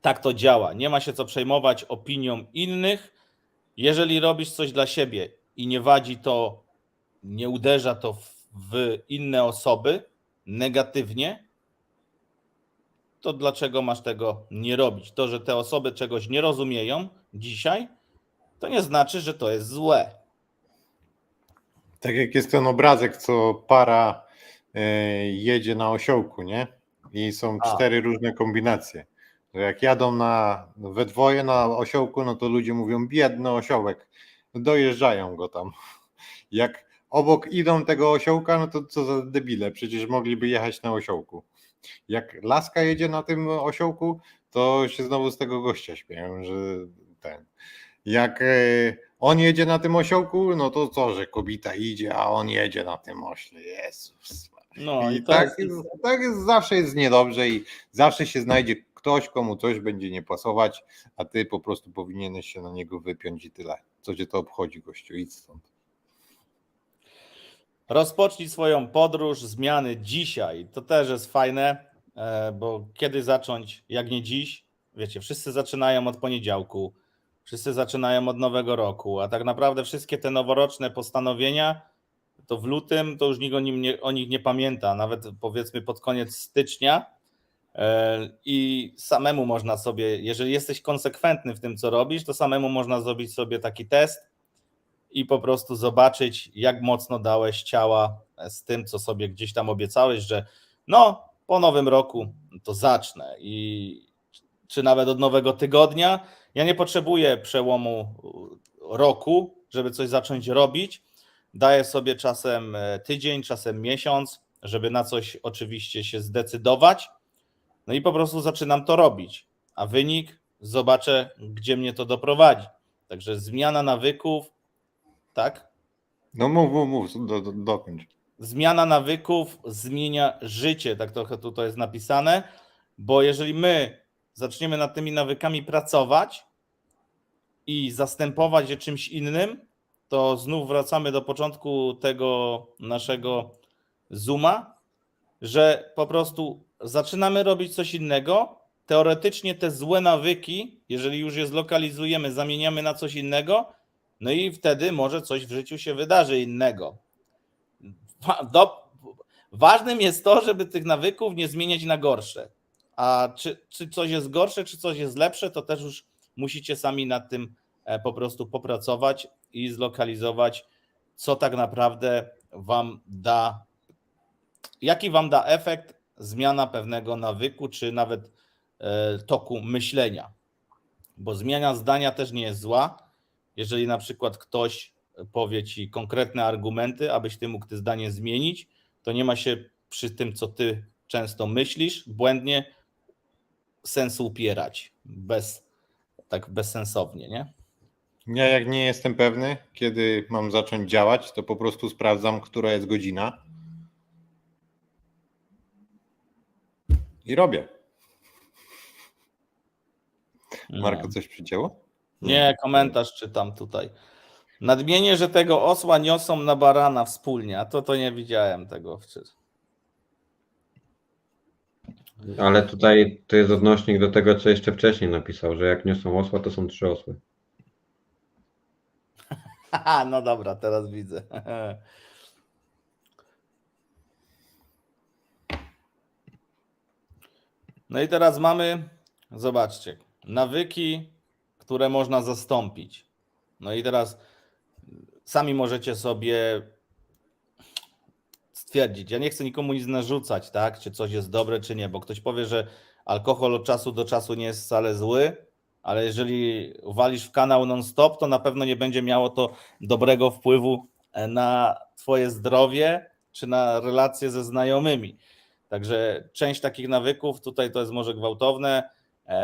tak to działa. Nie ma się co przejmować opinią innych. Jeżeli robisz coś dla siebie i nie wadzi to, nie uderza to w inne osoby negatywnie, to dlaczego masz tego nie robić? To, że te osoby czegoś nie rozumieją dzisiaj, to nie znaczy, że to jest złe. Tak jak jest ten obrazek, co para jedzie na osiołku, nie? I są 4 różne kombinacje. To jak jadą we dwoje na osiołku, no to ludzie mówią biedny osiołek, dojeżdżają go tam. Jak obok idą tego osiołka, no to co za debile, przecież mogliby jechać na osiołku. Jak laska jedzie na tym osiołku, to się znowu z tego gościa śmieją, że ten. Jak on jedzie na tym osiołku, no to co, że kobieta idzie, a on jedzie na tym ośle. Jezus. No I to tak jest, zawsze jest niedobrze i zawsze się znajdzie ktoś, komu coś będzie nie pasować, a ty po prostu powinieneś się na niego wypiąć i tyle. Co cię to obchodzi, gościu, idź stąd. Rozpocznij swoją podróż zmiany dzisiaj. To też jest fajne, bo kiedy zacząć, jak nie dziś? Wiecie, wszyscy zaczynają od poniedziałku, wszyscy zaczynają od nowego roku, a tak naprawdę wszystkie te noworoczne postanowienia, to w lutym to już nikt o nich nie pamięta, nawet powiedzmy pod koniec stycznia. I samemu można sobie, jeżeli jesteś konsekwentny w tym, co robisz, to samemu można zrobić sobie taki test i po prostu zobaczyć, jak mocno dałeś ciała z tym, co sobie gdzieś tam obiecałeś, że no, po nowym roku to zacznę i czy nawet od nowego tygodnia. Ja nie potrzebuję przełomu roku, żeby coś zacząć robić. Daję sobie czasem tydzień, czasem miesiąc, żeby na coś oczywiście się zdecydować. No i po prostu zaczynam to robić, a wynik zobaczę, gdzie mnie to doprowadzi. Także zmiana nawyków, tak? No mów, dokończ. Zmiana nawyków zmienia życie, tak trochę tutaj jest napisane, bo jeżeli my zaczniemy nad tymi nawykami pracować i zastępować je czymś innym, to znów wracamy do początku tego naszego Zooma, że po prostu zaczynamy robić coś innego, teoretycznie te złe nawyki, jeżeli już je zlokalizujemy, zamieniamy na coś innego, no i wtedy może coś w życiu się wydarzy innego. Ważnym jest to, żeby tych nawyków nie zmieniać na gorsze. A czy coś jest gorsze, czy coś jest lepsze, to też już musicie sami nad tym po prostu popracować i zlokalizować, co tak naprawdę wam da, jaki wam da efekt zmiana pewnego nawyku, czy nawet toku myślenia. Bo zmiana zdania też nie jest zła. Jeżeli na przykład ktoś powie ci konkretne argumenty, abyś ty mógł to zdanie zmienić, to nie ma się przy tym, co ty często myślisz, błędnie sensu upierać. Tak bezsensownie, nie? Ja jak nie jestem pewny, kiedy mam zacząć działać, to po prostu sprawdzam, która jest godzina i robię. Marko, coś przycięło? Nie, komentarz czytam tutaj. Nadmienię, że tego osła niosą na barana wspólnie, a to nie widziałem tego wcześniej. Ale tutaj to jest odnośnik do tego, co jeszcze wcześniej napisał, że jak niosą osła, to są 3 osły. Haha, no dobra, teraz widzę. No i teraz mamy, zobaczcie, nawyki, które można zastąpić. No i teraz sami możecie sobie stwierdzić. Ja nie chcę nikomu nic narzucać, tak? Czy coś jest dobre, czy nie, bo ktoś powie, że alkohol od czasu do czasu nie jest wcale zły, ale jeżeli walisz w kanał non-stop, to na pewno nie będzie miało to dobrego wpływu na twoje zdrowie, czy na relacje ze znajomymi. Także część takich nawyków, tutaj to jest może gwałtowne,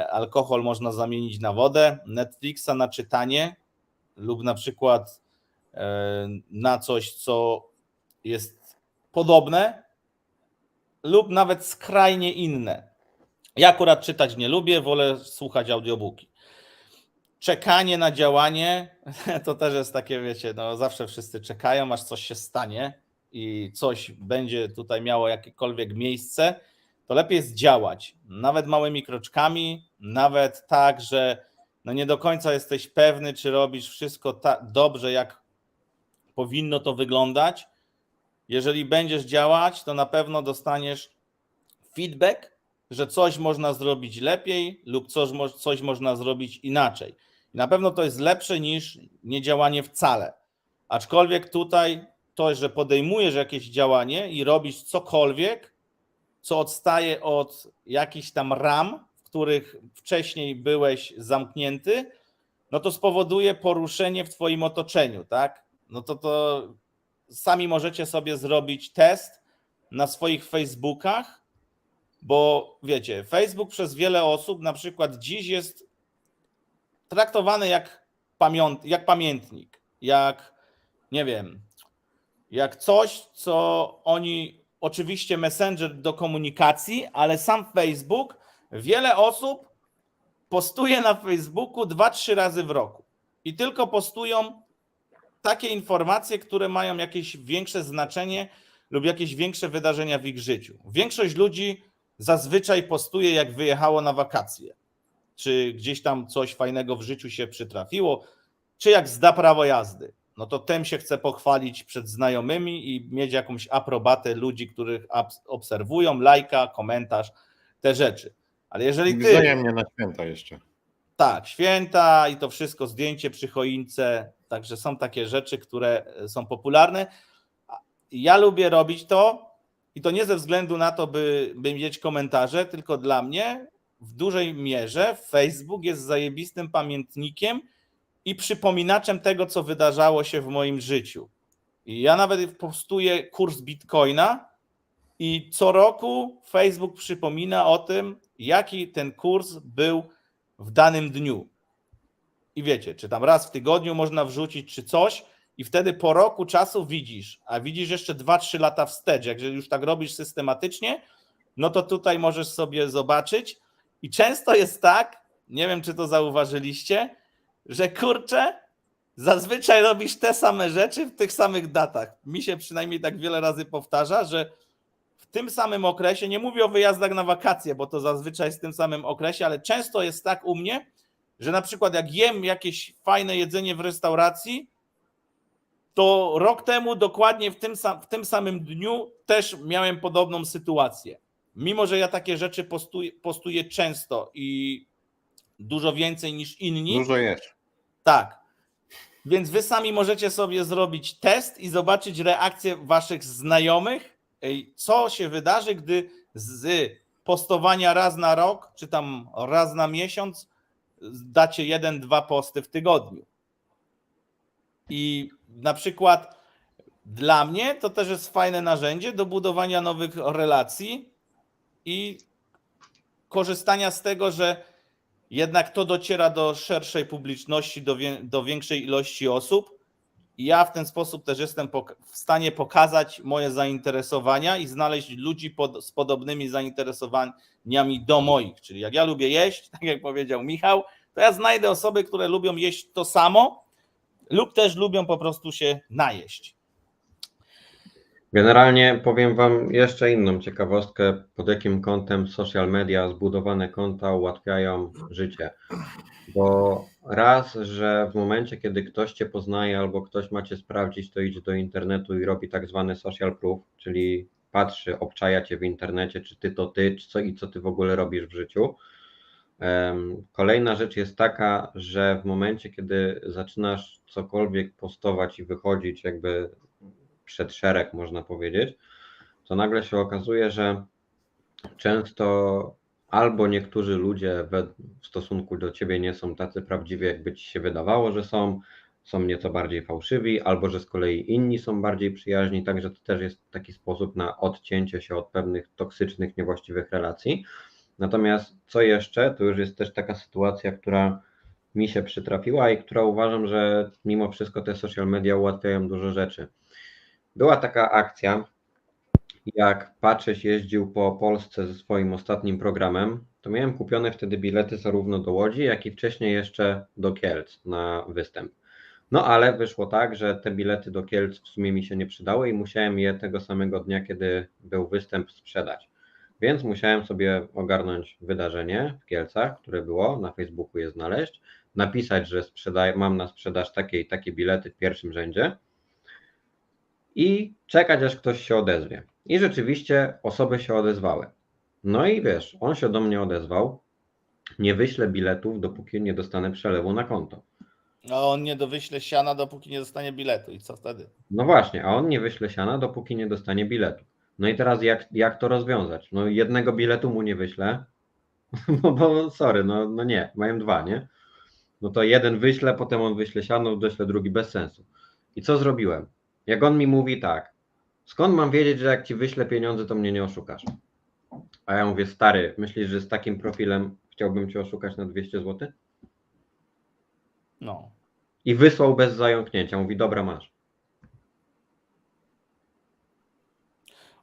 alkohol można zamienić na wodę, Netflixa na czytanie lub na przykład na coś, co jest podobne lub nawet skrajnie inne. Ja akurat czytać nie lubię, wolę słuchać audiobooki. Czekanie na działanie to też jest takie, wiecie, no zawsze wszyscy czekają, aż coś się stanie i coś będzie tutaj miało jakiekolwiek miejsce, to lepiej jest działać, nawet małymi kroczkami, nawet tak, że no nie do końca jesteś pewny, czy robisz wszystko tak dobrze, jak powinno to wyglądać. Jeżeli będziesz działać, to na pewno dostaniesz feedback, że coś można zrobić lepiej lub coś można zrobić inaczej. I na pewno to jest lepsze niż niedziałanie wcale. Aczkolwiek tutaj to, że podejmujesz jakieś działanie i robisz cokolwiek, co odstaje od jakichś tam ram, w których wcześniej byłeś zamknięty, no to spowoduje poruszenie w twoim otoczeniu, tak? No to sami możecie sobie zrobić test na swoich Facebookach, bo wiecie, Facebook przez wiele osób na przykład dziś jest traktowany jak pamiętnik, jak nie wiem, jak coś, co oni, oczywiście Messenger do komunikacji, ale sam Facebook, wiele osób postuje na Facebooku 2-3 razy w roku i tylko postują takie informacje, które mają jakieś większe znaczenie lub jakieś większe wydarzenia w ich życiu. Większość ludzi zazwyczaj postuje, jak wyjechało na wakacje, czy gdzieś tam coś fajnego w życiu się przytrafiło, czy jak zda prawo jazdy. No to tym się chce pochwalić przed znajomymi i mieć jakąś aprobatę ludzi, których obserwują, lajka, komentarz, te rzeczy. Ale jeżeli ty... Wzajemnie na święta jeszcze. Tak, święta i to wszystko, zdjęcie przy choince, także są takie rzeczy, które są popularne. Ja lubię robić to i to nie ze względu na to, by mieć komentarze, tylko dla mnie w dużej mierze Facebook jest zajebistym pamiętnikiem i przypominaczem tego, co wydarzało się w moim życiu. I ja nawet postuję kurs Bitcoina i co roku Facebook przypomina o tym, jaki ten kurs był w danym dniu. I wiecie, czy tam raz w tygodniu można wrzucić, czy coś, i wtedy po roku czasu widzisz, a widzisz jeszcze 2-3 lata wstecz. Jak już tak robisz systematycznie, no to tutaj możesz sobie zobaczyć. I często jest tak, nie wiem, czy to zauważyliście, że kurczę, zazwyczaj robisz te same rzeczy w tych samych datach. Mi się przynajmniej tak wiele razy powtarza, że w tym samym okresie, nie mówię o wyjazdach na wakacje, bo to zazwyczaj jest w tym samym okresie, ale często jest tak u mnie, że na przykład jak jem jakieś fajne jedzenie w restauracji, to rok temu dokładnie w tym samym dniu też miałem podobną sytuację. Mimo że ja takie rzeczy postuję często i dużo więcej niż inni. Dużo jesz. Tak. Więc wy sami możecie sobie zrobić test i zobaczyć reakcję waszych znajomych, co się wydarzy, gdy z postowania raz na rok, czy tam raz na miesiąc dacie 1-2 posty w tygodniu. I na przykład dla mnie to też jest fajne narzędzie do budowania nowych relacji i korzystania z tego, że jednak to dociera do szerszej publiczności, do większej ilości osób. I ja w ten sposób też jestem w stanie pokazać moje zainteresowania i znaleźć ludzi z podobnymi zainteresowaniami do moich. Czyli jak ja lubię jeść, tak jak powiedział Michał, to ja znajdę osoby, które lubią jeść to samo lub też lubią po prostu się najeść. Generalnie powiem Wam jeszcze inną ciekawostkę, pod jakim kątem social media, zbudowane konta ułatwiają życie. Bo raz, że w momencie, kiedy ktoś Cię poznaje albo ktoś ma Cię sprawdzić, to idzie do internetu i robi tak zwany social proof, czyli patrzy, obczaja cię w internecie, czy ty to ty, co ty w ogóle robisz w życiu. Kolejna rzecz jest taka, że w momencie, kiedy zaczynasz cokolwiek postować i wychodzić jakby przed szereg, można powiedzieć, to nagle się okazuje, że często albo niektórzy ludzie w stosunku do ciebie nie są tacy prawdziwi, jakby ci się wydawało, że są nieco bardziej fałszywi, albo że z kolei inni są bardziej przyjaźni, także to też jest taki sposób na odcięcie się od pewnych toksycznych, niewłaściwych relacji. Natomiast co jeszcze, to już jest też taka sytuacja, która mi się przytrafiła i która uważam, że mimo wszystko te social media ułatwiają dużo rzeczy. Była taka akcja, jak Patrzyś jeździł po Polsce ze swoim ostatnim programem, to miałem kupione wtedy bilety zarówno do Łodzi, jak i wcześniej jeszcze do Kielc na występ. No ale wyszło tak, że te bilety do Kielc w sumie mi się nie przydały i musiałem je tego samego dnia, kiedy był występ, sprzedać. Więc musiałem sobie ogarnąć wydarzenie w Kielcach, które było, na Facebooku je znaleźć, napisać, że mam na sprzedaż takie i takie bilety w pierwszym rzędzie i czekać, aż ktoś się odezwie. I rzeczywiście osoby się odezwały. No i wiesz, on się do mnie odezwał, nie wyślę biletów, dopóki nie dostanę przelewu na konto. A on nie wyśle siana, dopóki nie dostanie biletu. I co wtedy? No właśnie, a on nie wyśle siana, dopóki nie dostanie biletu. No i teraz jak to rozwiązać? No jednego biletu mu nie wyślę, no bo sorry, no nie, mają dwa, nie? No to jeden wyślę, potem on wyśle siano, doślę drugi, bez sensu. I co zrobiłem? Jak on mi mówi tak, skąd mam wiedzieć, że jak ci wyślę pieniądze, to mnie nie oszukasz? A ja mówię, stary, myślisz, że z takim profilem chciałbym cię oszukać na 200 zł? No. I wysłał bez zająknięcia. Mówi, dobra, masz.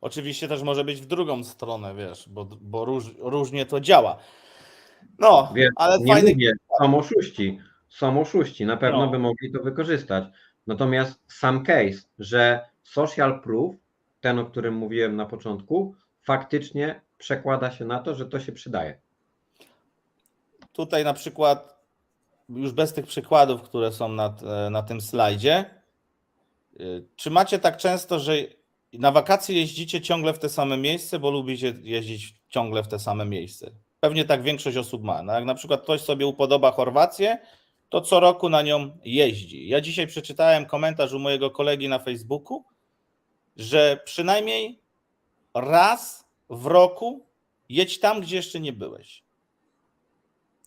Oczywiście też może być w drugą stronę, wiesz, bo różnie to działa. No, Wiesz, ale nie fajny... mówię, są oszuści, na pewno No. by mogli to wykorzystać. Natomiast sam case, że social proof, ten, o którym mówiłem na początku, faktycznie przekłada się na to, że to się przydaje. Tutaj na przykład, już bez tych przykładów, które są na tym slajdzie, czy macie tak często, że na wakacje jeździcie ciągle w te same miejsce, bo lubicie jeździć ciągle w te same miejsce? Pewnie tak większość osób ma. No jak na przykład ktoś sobie upodoba Chorwację, to co roku na nią jeździ. Ja dzisiaj przeczytałem komentarz u mojego kolegi na Facebooku, że przynajmniej raz w roku jedź tam, gdzie jeszcze nie byłeś.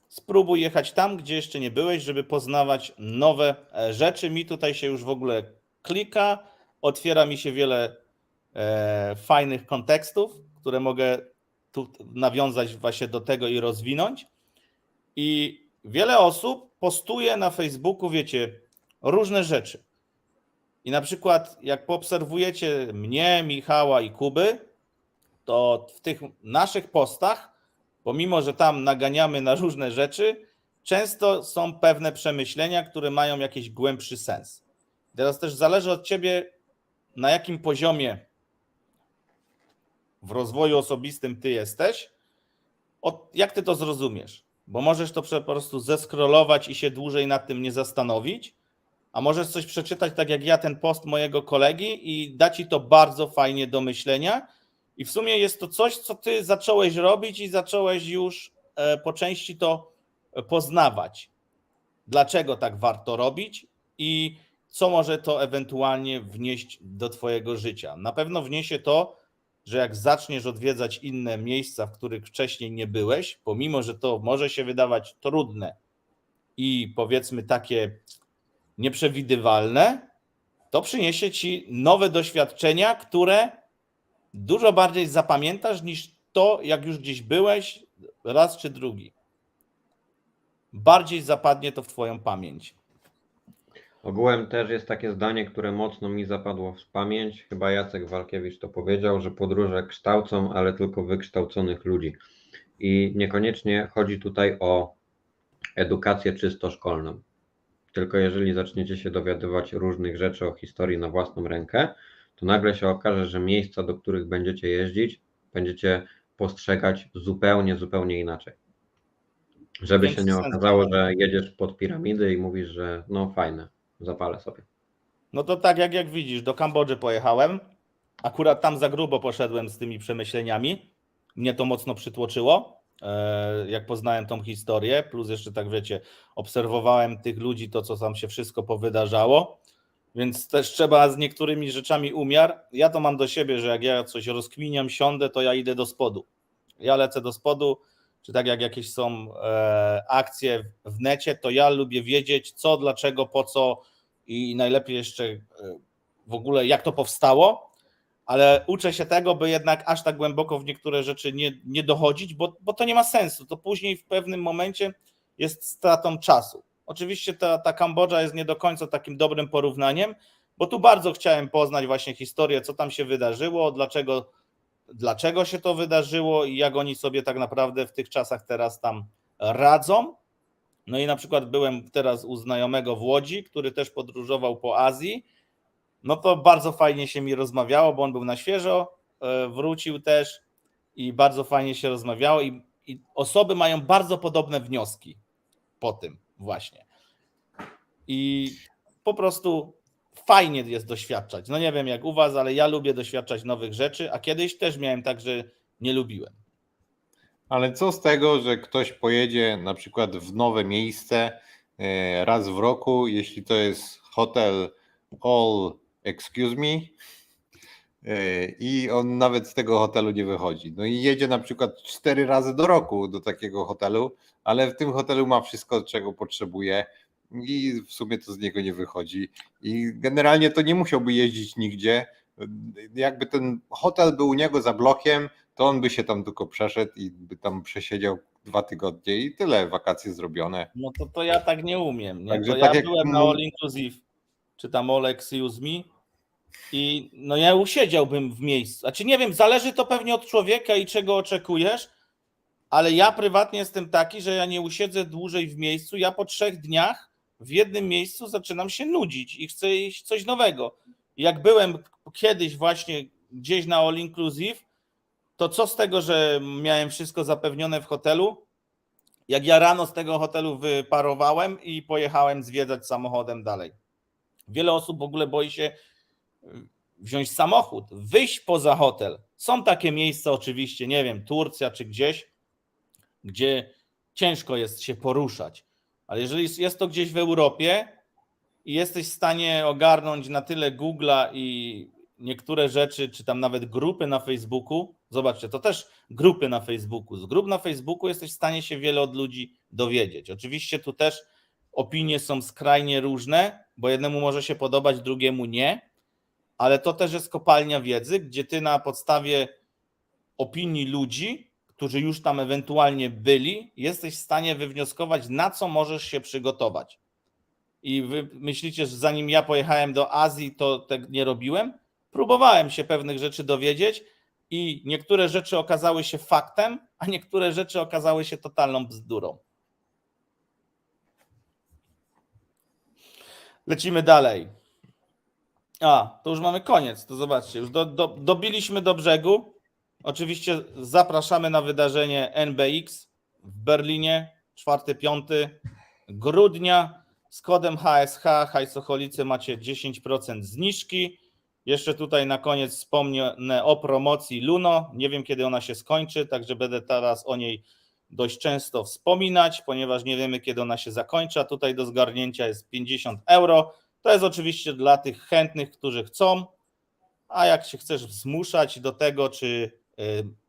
Spróbuj jechać tam, gdzie jeszcze nie byłeś, żeby poznawać nowe rzeczy. Mi tutaj się już w ogóle klika, otwiera mi się wiele fajnych kontekstów, które mogę tu nawiązać właśnie do tego i rozwinąć. I wiele osób postuje na Facebooku, wiecie, różne rzeczy. I na przykład jak poobserwujecie mnie, Michała i Kuby, to w tych naszych postach, pomimo że tam naganiamy na różne rzeczy, często są pewne przemyślenia, które mają jakiś głębszy sens. Teraz też zależy od ciebie, na jakim poziomie w rozwoju osobistym ty jesteś, jak ty to zrozumiesz. Bo możesz to po prostu zeskrolować i się dłużej nad tym nie zastanowić, a możesz coś przeczytać, tak jak ja, ten post mojego kolegi i da ci to bardzo fajnie do myślenia. I w sumie jest to coś, co ty zacząłeś robić i zacząłeś już po części to poznawać. Dlaczego tak warto robić i co może to ewentualnie wnieść do twojego życia. Na pewno wniesie to, że jak zaczniesz odwiedzać inne miejsca, w których wcześniej nie byłeś, pomimo że to może się wydawać trudne i powiedzmy takie nieprzewidywalne, to przyniesie ci nowe doświadczenia, które dużo bardziej zapamiętasz niż to, jak już gdzieś byłeś raz czy drugi. Bardziej zapadnie to w twoją pamięć. Ogółem też jest takie zdanie, które mocno mi zapadło w pamięć. Chyba Jacek Walkiewicz to powiedział, że podróże kształcą, ale tylko wykształconych ludzi. I niekoniecznie chodzi tutaj o edukację czysto szkolną. Tylko jeżeli zaczniecie się dowiadywać różnych rzeczy o historii na własną rękę, to nagle się okaże, że miejsca, do których będziecie jeździć, będziecie postrzegać zupełnie inaczej. Żeby się nie okazało, że jedziesz pod piramidy i mówisz, że no fajne, zapalę sobie. No to tak jak widzisz, do Kambodży pojechałem akurat tam za grubo poszedłem z tymi przemyśleniami. Mnie to mocno przytłoczyło, jak poznałem tą historię, plus jeszcze tak wiecie, obserwowałem tych ludzi, to co tam się wszystko powydarzało, więc też trzeba z niektórymi rzeczami umiar. Ja to mam do siebie, że jak ja coś rozkminiam, siądę, to ja idę do spodu. Ja lecę do spodu, czy tak jak jakieś są akcje w necie, to ja lubię wiedzieć co, dlaczego, po co i najlepiej jeszcze w ogóle jak to powstało, ale uczę się tego, by jednak aż tak głęboko w niektóre rzeczy nie dochodzić, bo to nie ma sensu. To później w pewnym momencie jest stratą czasu. Oczywiście ta Kambodża jest nie do końca takim dobrym porównaniem, bo tu bardzo chciałem poznać właśnie historię, co tam się wydarzyło, dlaczego się to wydarzyło i jak oni sobie tak naprawdę w tych czasach teraz tam radzą. No i na przykład byłem teraz u znajomego w Łodzi, który też podróżował po Azji. No to bardzo fajnie się mi rozmawiało, bo on był na świeżo, wrócił też i bardzo fajnie się rozmawiało i osoby mają bardzo podobne wnioski po tym właśnie. I po prostu fajnie jest doświadczać. No nie wiem jak u was, ale ja lubię doświadczać nowych rzeczy, a kiedyś też miałem tak, że nie lubiłem. Ale co z tego, że ktoś pojedzie na przykład w nowe miejsce raz w roku, jeśli to jest hotel all excuse me i on nawet z tego hotelu nie wychodzi. No i jedzie na przykład 4 razy do roku do takiego hotelu, ale w tym hotelu ma wszystko, czego potrzebuje i w sumie to z niego nie wychodzi. I generalnie to nie musiałby jeździć nigdzie. Jakby ten hotel był u niego za blokiem, to on by się tam tylko przeszedł i by tam przesiedział 2 tygodnie i tyle, wakacje zrobione. No to ja tak nie umiem. Nie? Także To tak ja jak byłem na All Inclusive, czy tam All Excuse Me i no ja usiedziałbym w miejscu. Znaczy nie wiem, zależy to pewnie od człowieka i czego oczekujesz, ale ja prywatnie jestem taki, że ja nie usiedzę dłużej w miejscu. Ja po 3 dniach w jednym miejscu zaczynam się nudzić i chcę iść coś nowego. Jak byłem kiedyś właśnie gdzieś na All Inclusive, to co z tego, że miałem wszystko zapewnione w hotelu, jak ja rano z tego hotelu wyparowałem i pojechałem zwiedzać samochodem dalej. Wiele osób w ogóle boi się wziąć samochód, wyjść poza hotel. Są takie miejsca oczywiście, nie wiem, Turcja czy gdzieś, gdzie ciężko jest się poruszać. Ale jeżeli jest to gdzieś w Europie i jesteś w stanie ogarnąć na tyle Google'a i niektóre rzeczy, czy tam nawet grupy na Facebooku, zobaczcie, to też grupy na Facebooku. Z grup na Facebooku jesteś w stanie się wiele od ludzi dowiedzieć. Oczywiście tu też opinie są skrajnie różne, bo jednemu może się podobać, drugiemu nie, ale to też jest kopalnia wiedzy, gdzie ty na podstawie opinii ludzi, którzy już tam ewentualnie byli, jesteś w stanie wywnioskować, na co możesz się przygotować. I wy myślicie, że zanim ja pojechałem do Azji, to tak nie robiłem? Próbowałem się pewnych rzeczy dowiedzieć i niektóre rzeczy okazały się faktem, a niektóre rzeczy okazały się totalną bzdurą. Lecimy dalej. To już mamy koniec, to zobaczcie, już dobiliśmy do brzegu. Oczywiście zapraszamy na wydarzenie NBX w Berlinie 4-5 grudnia. Z kodem HSH Hajsocholicy macie 10% zniżki. Jeszcze tutaj na koniec wspomnę o promocji Luno. Nie wiem, kiedy ona się skończy, także będę teraz o niej dość często wspominać, ponieważ nie wiemy, kiedy ona się zakończy, a tutaj do zgarnięcia jest 50 euro. To jest oczywiście dla tych chętnych, którzy chcą, a jak się chcesz zmuszać do tego, czy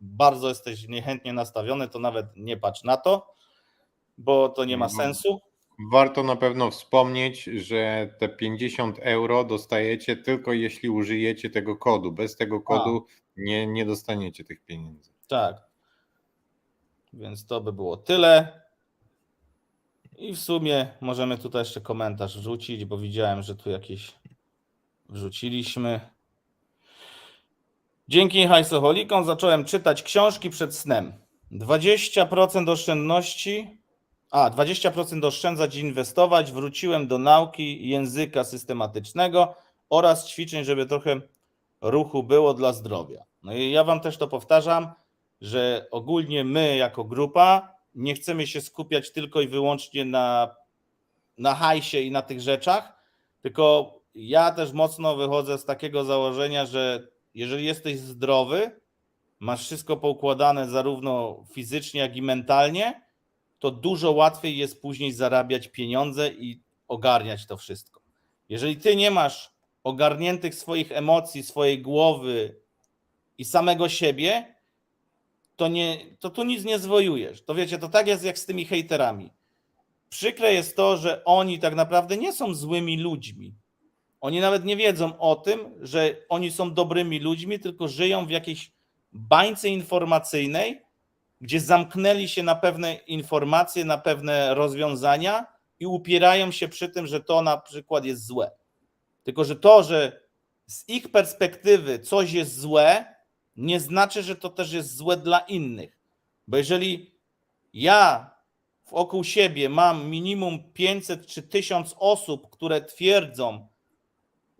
bardzo jesteś niechętnie nastawiony, to nawet nie patrz na to, bo to nie ma sensu. Warto na pewno wspomnieć, że te 50 euro dostajecie tylko jeśli użyjecie tego kodu. Bez tego kodu nie dostaniecie tych pieniędzy. Tak. Więc to by było tyle. I w sumie możemy tutaj jeszcze komentarz wrzucić, bo widziałem, że tu jakieś wrzuciliśmy. Dzięki hajsoholikom zacząłem czytać książki przed snem. 20% oszczędności, 20% oszczędzać i inwestować. Wróciłem do nauki języka systematycznego oraz ćwiczeń, żeby trochę ruchu było dla zdrowia. No i ja wam też to powtarzam, że ogólnie my jako grupa nie chcemy się skupiać tylko i wyłącznie na hajsie i na tych rzeczach, tylko ja też mocno wychodzę z takiego założenia, że jeżeli jesteś zdrowy, masz wszystko poukładane zarówno fizycznie, jak i mentalnie, to dużo łatwiej jest później zarabiać pieniądze i ogarniać to wszystko. Jeżeli ty nie masz ogarniętych swoich emocji, swojej głowy i samego siebie, to tu nic nie zwojujesz. To wiecie, to tak jest jak z tymi hejterami. Przykre jest to, że oni tak naprawdę nie są złymi ludźmi. Oni nawet nie wiedzą o tym, że oni są dobrymi ludźmi, tylko żyją w jakiejś bańce informacyjnej, gdzie zamknęli się na pewne informacje, na pewne rozwiązania i upierają się przy tym, że to na przykład jest złe. Tylko że to, że z ich perspektywy coś jest złe, nie znaczy, że to też jest złe dla innych. Bo jeżeli ja wokół siebie mam minimum 500 czy 1000 osób, które twierdzą,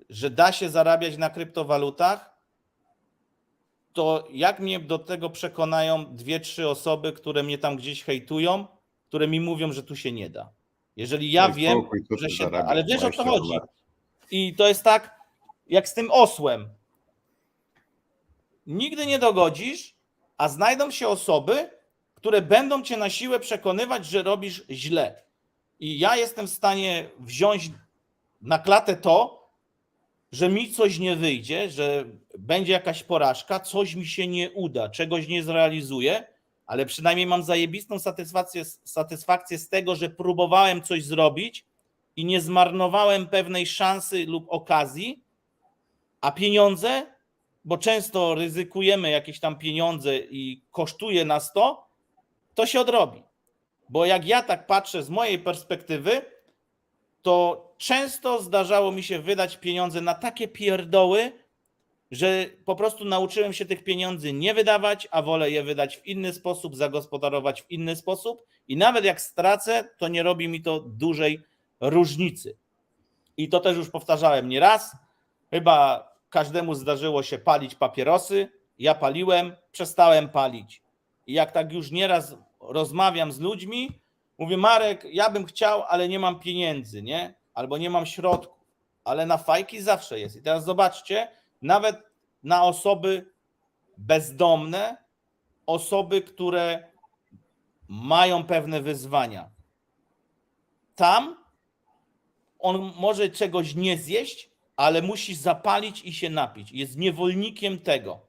że da się zarabiać na kryptowalutach, to jak mnie do tego przekonają 2-3 osoby, które mnie tam gdzieś hejtują, które mi mówią, że tu się nie da. Jeżeli ja Daj wiem, spokój, co że ty się da, zarabiasz? ale wiesz o co 20 chodzi. dolarów. I to jest tak, jak z tym osłem. Nigdy nie dogodzisz, a znajdą się osoby, które będą cię na siłę przekonywać, że robisz źle. I ja jestem w stanie wziąć na klatę to, że mi coś nie wyjdzie, że będzie jakaś porażka, coś mi się nie uda, czegoś nie zrealizuję, ale przynajmniej mam zajebistą satysfakcję z tego, że próbowałem coś zrobić i nie zmarnowałem pewnej szansy lub okazji, a pieniądze, bo często ryzykujemy jakieś tam pieniądze i kosztuje nas to się odrobi. Bo jak ja tak patrzę z mojej perspektywy, to często zdarzało mi się wydać pieniądze na takie pierdoły, że po prostu nauczyłem się tych pieniędzy nie wydawać, a wolę je wydać w inny sposób, zagospodarować w inny sposób i nawet jak stracę, to nie robi mi to dużej różnicy. I to też już powtarzałem nieraz. Chyba każdemu zdarzyło się palić papierosy. Ja paliłem, przestałem palić. I jak tak już nieraz rozmawiam z ludźmi, mówię: Marek, ja bym chciał, ale nie mam pieniędzy, nie? Albo nie mam środków, ale na fajki zawsze jest. I teraz zobaczcie, nawet na osoby bezdomne, osoby, które mają pewne wyzwania, tam on może czegoś nie zjeść, ale musi zapalić i się napić. Jest niewolnikiem tego.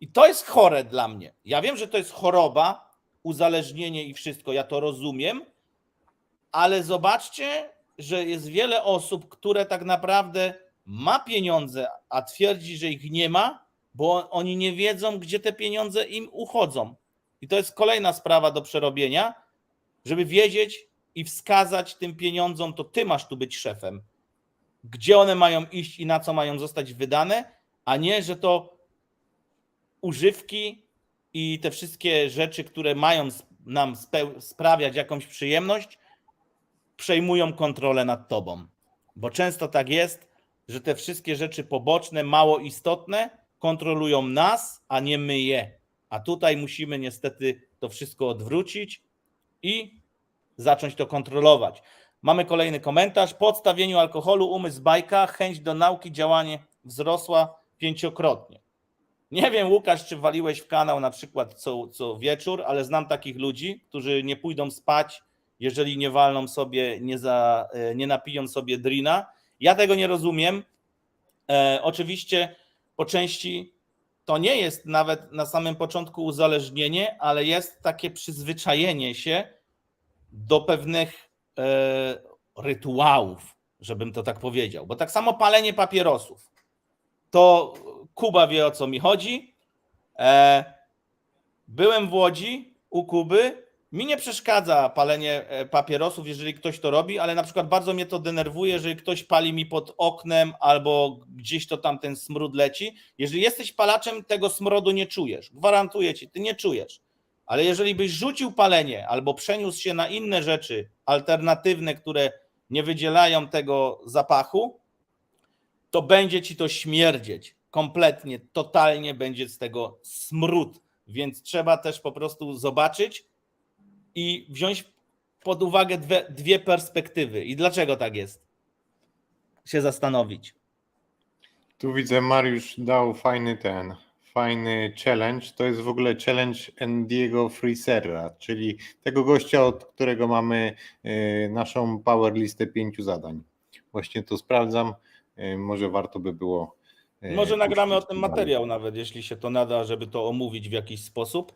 I to jest chore dla mnie. Ja wiem, że to jest choroba, uzależnienie i wszystko, ja to rozumiem, ale zobaczcie, że jest wiele osób, które tak naprawdę ma pieniądze, a twierdzi, że ich nie ma, bo oni nie wiedzą, gdzie te pieniądze im uchodzą. I to jest kolejna sprawa do przerobienia, żeby wiedzieć i wskazać tym pieniądzom, to ty masz tu być szefem, gdzie one mają iść i na co mają zostać wydane, a nie, że to używki i te wszystkie rzeczy, które mają nam sprawiać jakąś przyjemność, przejmują kontrolę nad tobą. Bo często tak jest, że te wszystkie rzeczy poboczne, mało istotne, kontrolują nas, a nie my je. A tutaj musimy niestety to wszystko odwrócić i zacząć to kontrolować. Mamy kolejny komentarz. Po odstawieniu alkoholu umysł bajka, chęć do nauki, działanie wzrosła 5-krotnie. Nie wiem, Łukasz, czy waliłeś w kanał na przykład co wieczór, ale znam takich ludzi, którzy nie pójdą spać, jeżeli nie walną sobie, nie napiją sobie drina. Ja tego nie rozumiem. Oczywiście po części to nie jest nawet na samym początku uzależnienie, ale jest takie przyzwyczajenie się do pewnych rytuałów, żebym to tak powiedział. Bo tak samo palenie papierosów. To Kuba wie, o co mi chodzi. Byłem w Łodzi u Kuby. Mi nie przeszkadza palenie papierosów, jeżeli ktoś to robi, ale na przykład bardzo mnie to denerwuje, jeżeli ktoś pali mi pod oknem albo gdzieś to tam ten smród leci. Jeżeli jesteś palaczem, tego smrodu nie czujesz. Gwarantuję ci, ty nie czujesz. Ale jeżeli byś rzucił palenie albo przeniósł się na inne rzeczy alternatywne, które nie wydzielają tego zapachu, to będzie ci to śmierdzieć. Kompletnie, totalnie będzie z tego smród. Więc trzeba też po prostu zobaczyć i wziąć pod uwagę dwie perspektywy. I dlaczego tak jest? Się zastanowić. Tu widzę, Mariusz dał fajny challenge. To jest w ogóle challenge Andiego Freezera, czyli tego gościa, od którego mamy naszą power listę 5 zadań. Właśnie to sprawdzam. Może warto by było. Może nagramy o puścić tym dalej. materiał nawet, jeśli się to nada, żeby to omówić w jakiś sposób.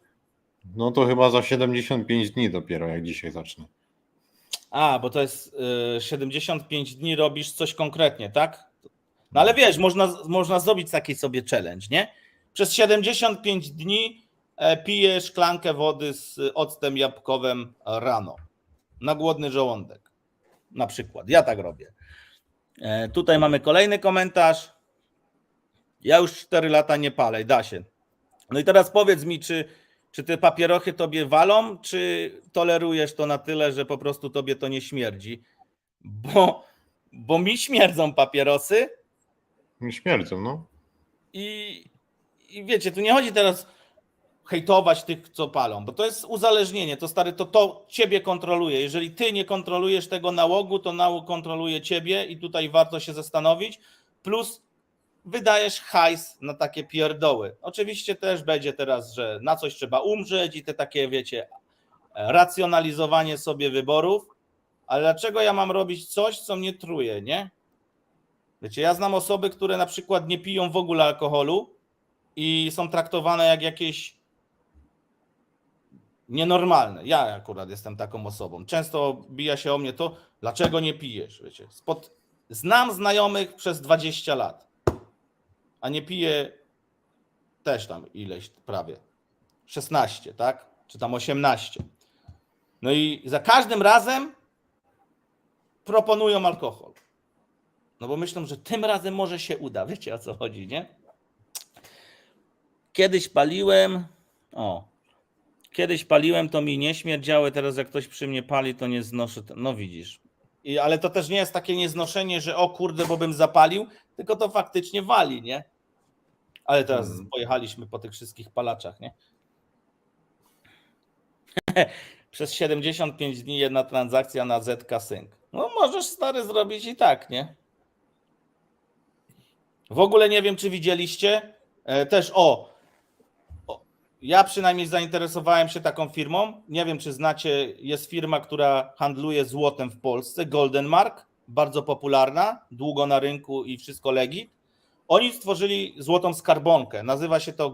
No to chyba za 75 dni dopiero, jak dzisiaj zacznę. A, bo to jest 75 dni robisz coś konkretnie, tak? No ale wiesz, można zrobić taki sobie challenge, nie? Przez 75 dni piję szklankę wody z octem jabłkowym rano. Na głodny żołądek. Na przykład. Ja tak robię. Tutaj mamy kolejny komentarz. Ja już 4 lata nie palę, da się. No i teraz powiedz mi, czy te papierochy tobie walą, czy tolerujesz to na tyle, że po prostu tobie to nie śmierdzi? Bo mi śmierdzą papierosy Nie śmierdzą, no. i wiecie, tu nie chodzi teraz hejtować tych, co palą, bo to jest uzależnienie, to stary, to ciebie kontroluje. Jeżeli ty nie kontrolujesz tego nałogu, to nałóg kontroluje ciebie i tutaj warto się zastanowić. Plus wydajesz hajs na takie pierdoły. Oczywiście też będzie teraz, że na coś trzeba umrzeć i te takie, wiecie, racjonalizowanie sobie wyborów, ale dlaczego ja mam robić coś, co mnie truje, nie? Wiecie, ja znam osoby, które na przykład nie piją w ogóle alkoholu i są traktowane jak jakieś nienormalne. Ja akurat jestem taką osobą. Często bija się o mnie to, dlaczego nie pijesz, wiecie. Znam znajomych przez 20 lat, a nie piję też tam ileś prawie 16, tak? Czy tam 18. No i za każdym razem proponują alkohol. No bo myślą, że tym razem może się uda. Wiecie, o co chodzi, nie? Kiedyś paliłem, to mi nie śmierdziały, teraz jak ktoś przy mnie pali, to nie znoszę. No widzisz. Ale to też nie jest takie nieznoszenie, że o kurde, bo bym zapalił, tylko to faktycznie wali, nie? Ale teraz pojechaliśmy po tych wszystkich palaczach, nie? Przez 75 dni jedna transakcja na ZK Sync. No możesz, stary, zrobić i tak, nie? W ogóle nie wiem, czy widzieliście. Też ja przynajmniej zainteresowałem się taką firmą. Nie wiem, czy znacie, jest firma, która handluje złotem w Polsce, Golden Mark, bardzo popularna, długo na rynku i wszystko legit. Oni stworzyli złotą skarbonkę. Nazywa się to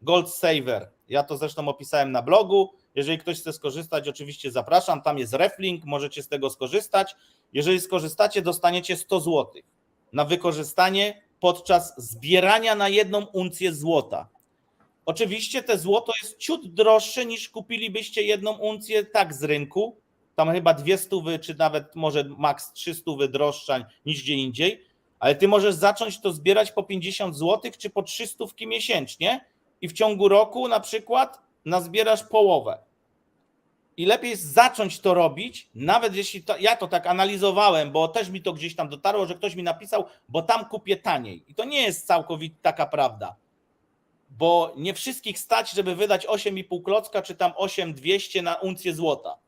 Gold Saver. Ja to zresztą opisałem na blogu. Jeżeli ktoś chce skorzystać, oczywiście zapraszam. Tam jest reflink, możecie z tego skorzystać. Jeżeli skorzystacie, dostaniecie 100 zł na wykorzystanie podczas zbierania na 1 uncję złota. Oczywiście te złoto jest ciut droższe niż kupilibyście 1 uncję tak z rynku. Tam chyba 200, czy nawet może maks 300 droższa niż gdzie indziej. Ale ty możesz zacząć to zbierać po 50 zł czy po 300 miesięcznie i w ciągu roku na przykład nazbierasz połowę. I lepiej jest zacząć to robić, nawet jeśli ja to tak analizowałem, bo też mi to gdzieś tam dotarło, że ktoś mi napisał, bo tam kupię taniej. I to nie jest całkowicie taka prawda, bo nie wszystkich stać, żeby wydać 8,5 klocka czy tam 8,200 na uncję złota.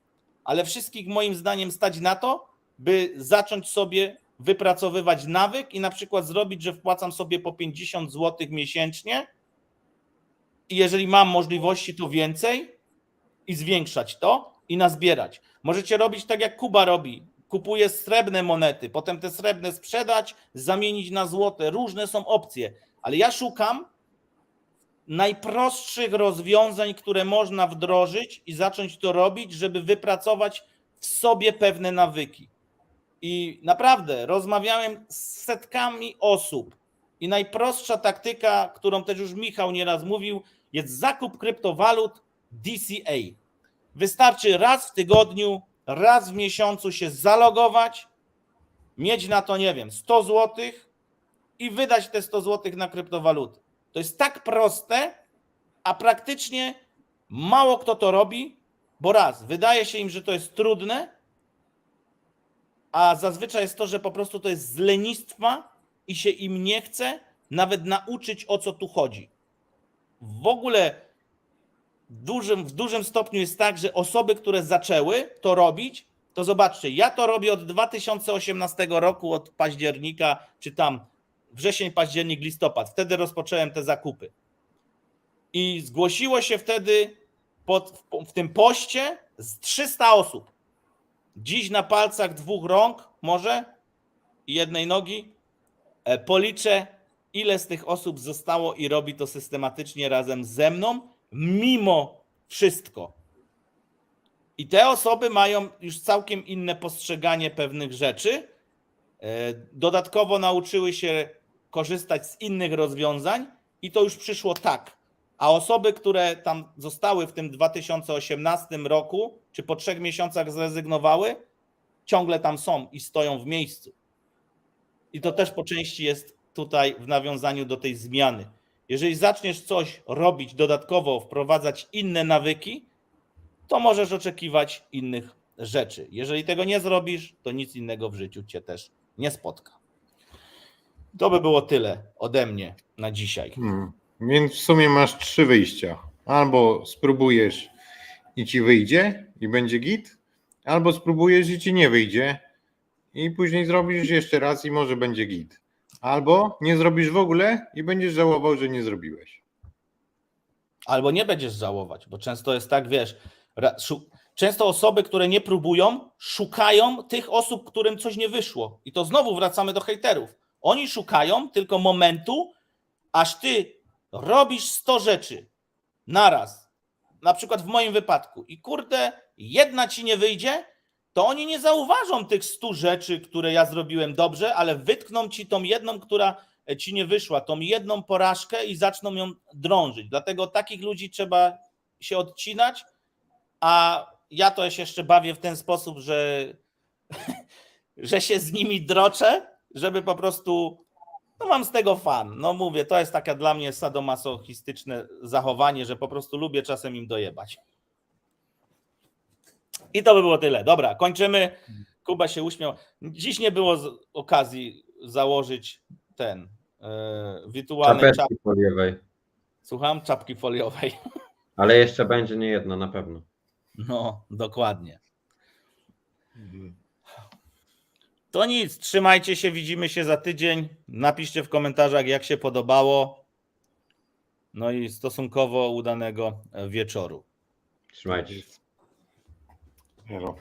Ale wszystkich moim zdaniem stać na to, by zacząć sobie wypracowywać nawyk i na przykład zrobić, że wpłacam sobie po 50 zł miesięcznie i jeżeli mam możliwości, to więcej i zwiększać to i nazbierać. Możecie robić tak, jak Kuba robi. Kupuje srebrne monety, potem te srebrne sprzedać, zamienić na złote. Różne są opcje, ale ja szukam najprostszych rozwiązań, które można wdrożyć i zacząć to robić, żeby wypracować w sobie pewne nawyki. I naprawdę rozmawiałem z setkami osób i najprostsza taktyka, którą też już Michał nieraz mówił, jest zakup kryptowalut DCA. Wystarczy raz w tygodniu, raz w miesiącu się zalogować, mieć na to, nie wiem, 100 zł i wydać te 100 zł na kryptowaluty. To jest tak proste, a praktycznie mało kto to robi, bo raz, wydaje się im, że to jest trudne, a zazwyczaj jest to, że po prostu to jest z lenistwa i się im nie chce nawet nauczyć, o co tu chodzi. W ogóle w dużym stopniu jest tak, że osoby, które zaczęły to robić, to zobaczcie, ja to robię od 2018 roku, od października, czy tam wrzesień, październik, listopad. Wtedy rozpocząłem te zakupy. I zgłosiło się wtedy w tym poście z 300 osób. Dziś na palcach 2 rąk, może i jednej nogi, policzę, ile z tych osób zostało i robi to systematycznie razem ze mną, mimo wszystko. I te osoby mają już całkiem inne postrzeganie pewnych rzeczy. Dodatkowo nauczyły się korzystać z innych rozwiązań i to już przyszło tak. A osoby, które tam zostały w tym 2018 roku, czy po 3 miesiącach zrezygnowały, ciągle tam są i stoją w miejscu. I to też po części jest tutaj w nawiązaniu do tej zmiany. Jeżeli zaczniesz coś robić dodatkowo, wprowadzać inne nawyki, to możesz oczekiwać innych rzeczy. Jeżeli tego nie zrobisz, to nic innego w życiu cię też nie spotka. To by było tyle ode mnie na dzisiaj. Więc w sumie masz 3 wyjścia. Albo spróbujesz i ci wyjdzie i będzie git, albo spróbujesz i ci nie wyjdzie i później zrobisz jeszcze raz i może będzie git. Albo nie zrobisz w ogóle i będziesz żałował, że nie zrobiłeś. Albo nie będziesz żałować, bo często jest tak, wiesz, często osoby, które nie próbują, szukają tych osób, którym coś nie wyszło. I to znowu wracamy do hejterów. Oni szukają tylko momentu, aż ty robisz 100 rzeczy naraz. Na przykład w moim wypadku. I kurde, jedna ci nie wyjdzie, to oni nie zauważą tych 100 rzeczy, które ja zrobiłem dobrze, ale wytkną ci tą jedną, która ci nie wyszła, tą jedną porażkę i zaczną ją drążyć. Dlatego takich ludzi trzeba się odcinać, a ja to się jeszcze bawię w ten sposób, że się z nimi droczę, żeby po prostu, no mam z tego fan. No mówię, to jest takie dla mnie sadomasochistyczne zachowanie, że po prostu lubię czasem im dojebać. I to by było tyle. Dobra, kończymy. Kuba się uśmiał. Dziś nie było okazji założyć wirtualnej Czapeczki czapki. foliowej. Słucham? Czapki foliowej. Ale jeszcze będzie nie jedna na pewno. No, dokładnie. To nic, trzymajcie się, widzimy się za tydzień. Napiszcie w komentarzach, jak się podobało. No i stosunkowo udanego wieczoru. Trzymajcie się. Elo.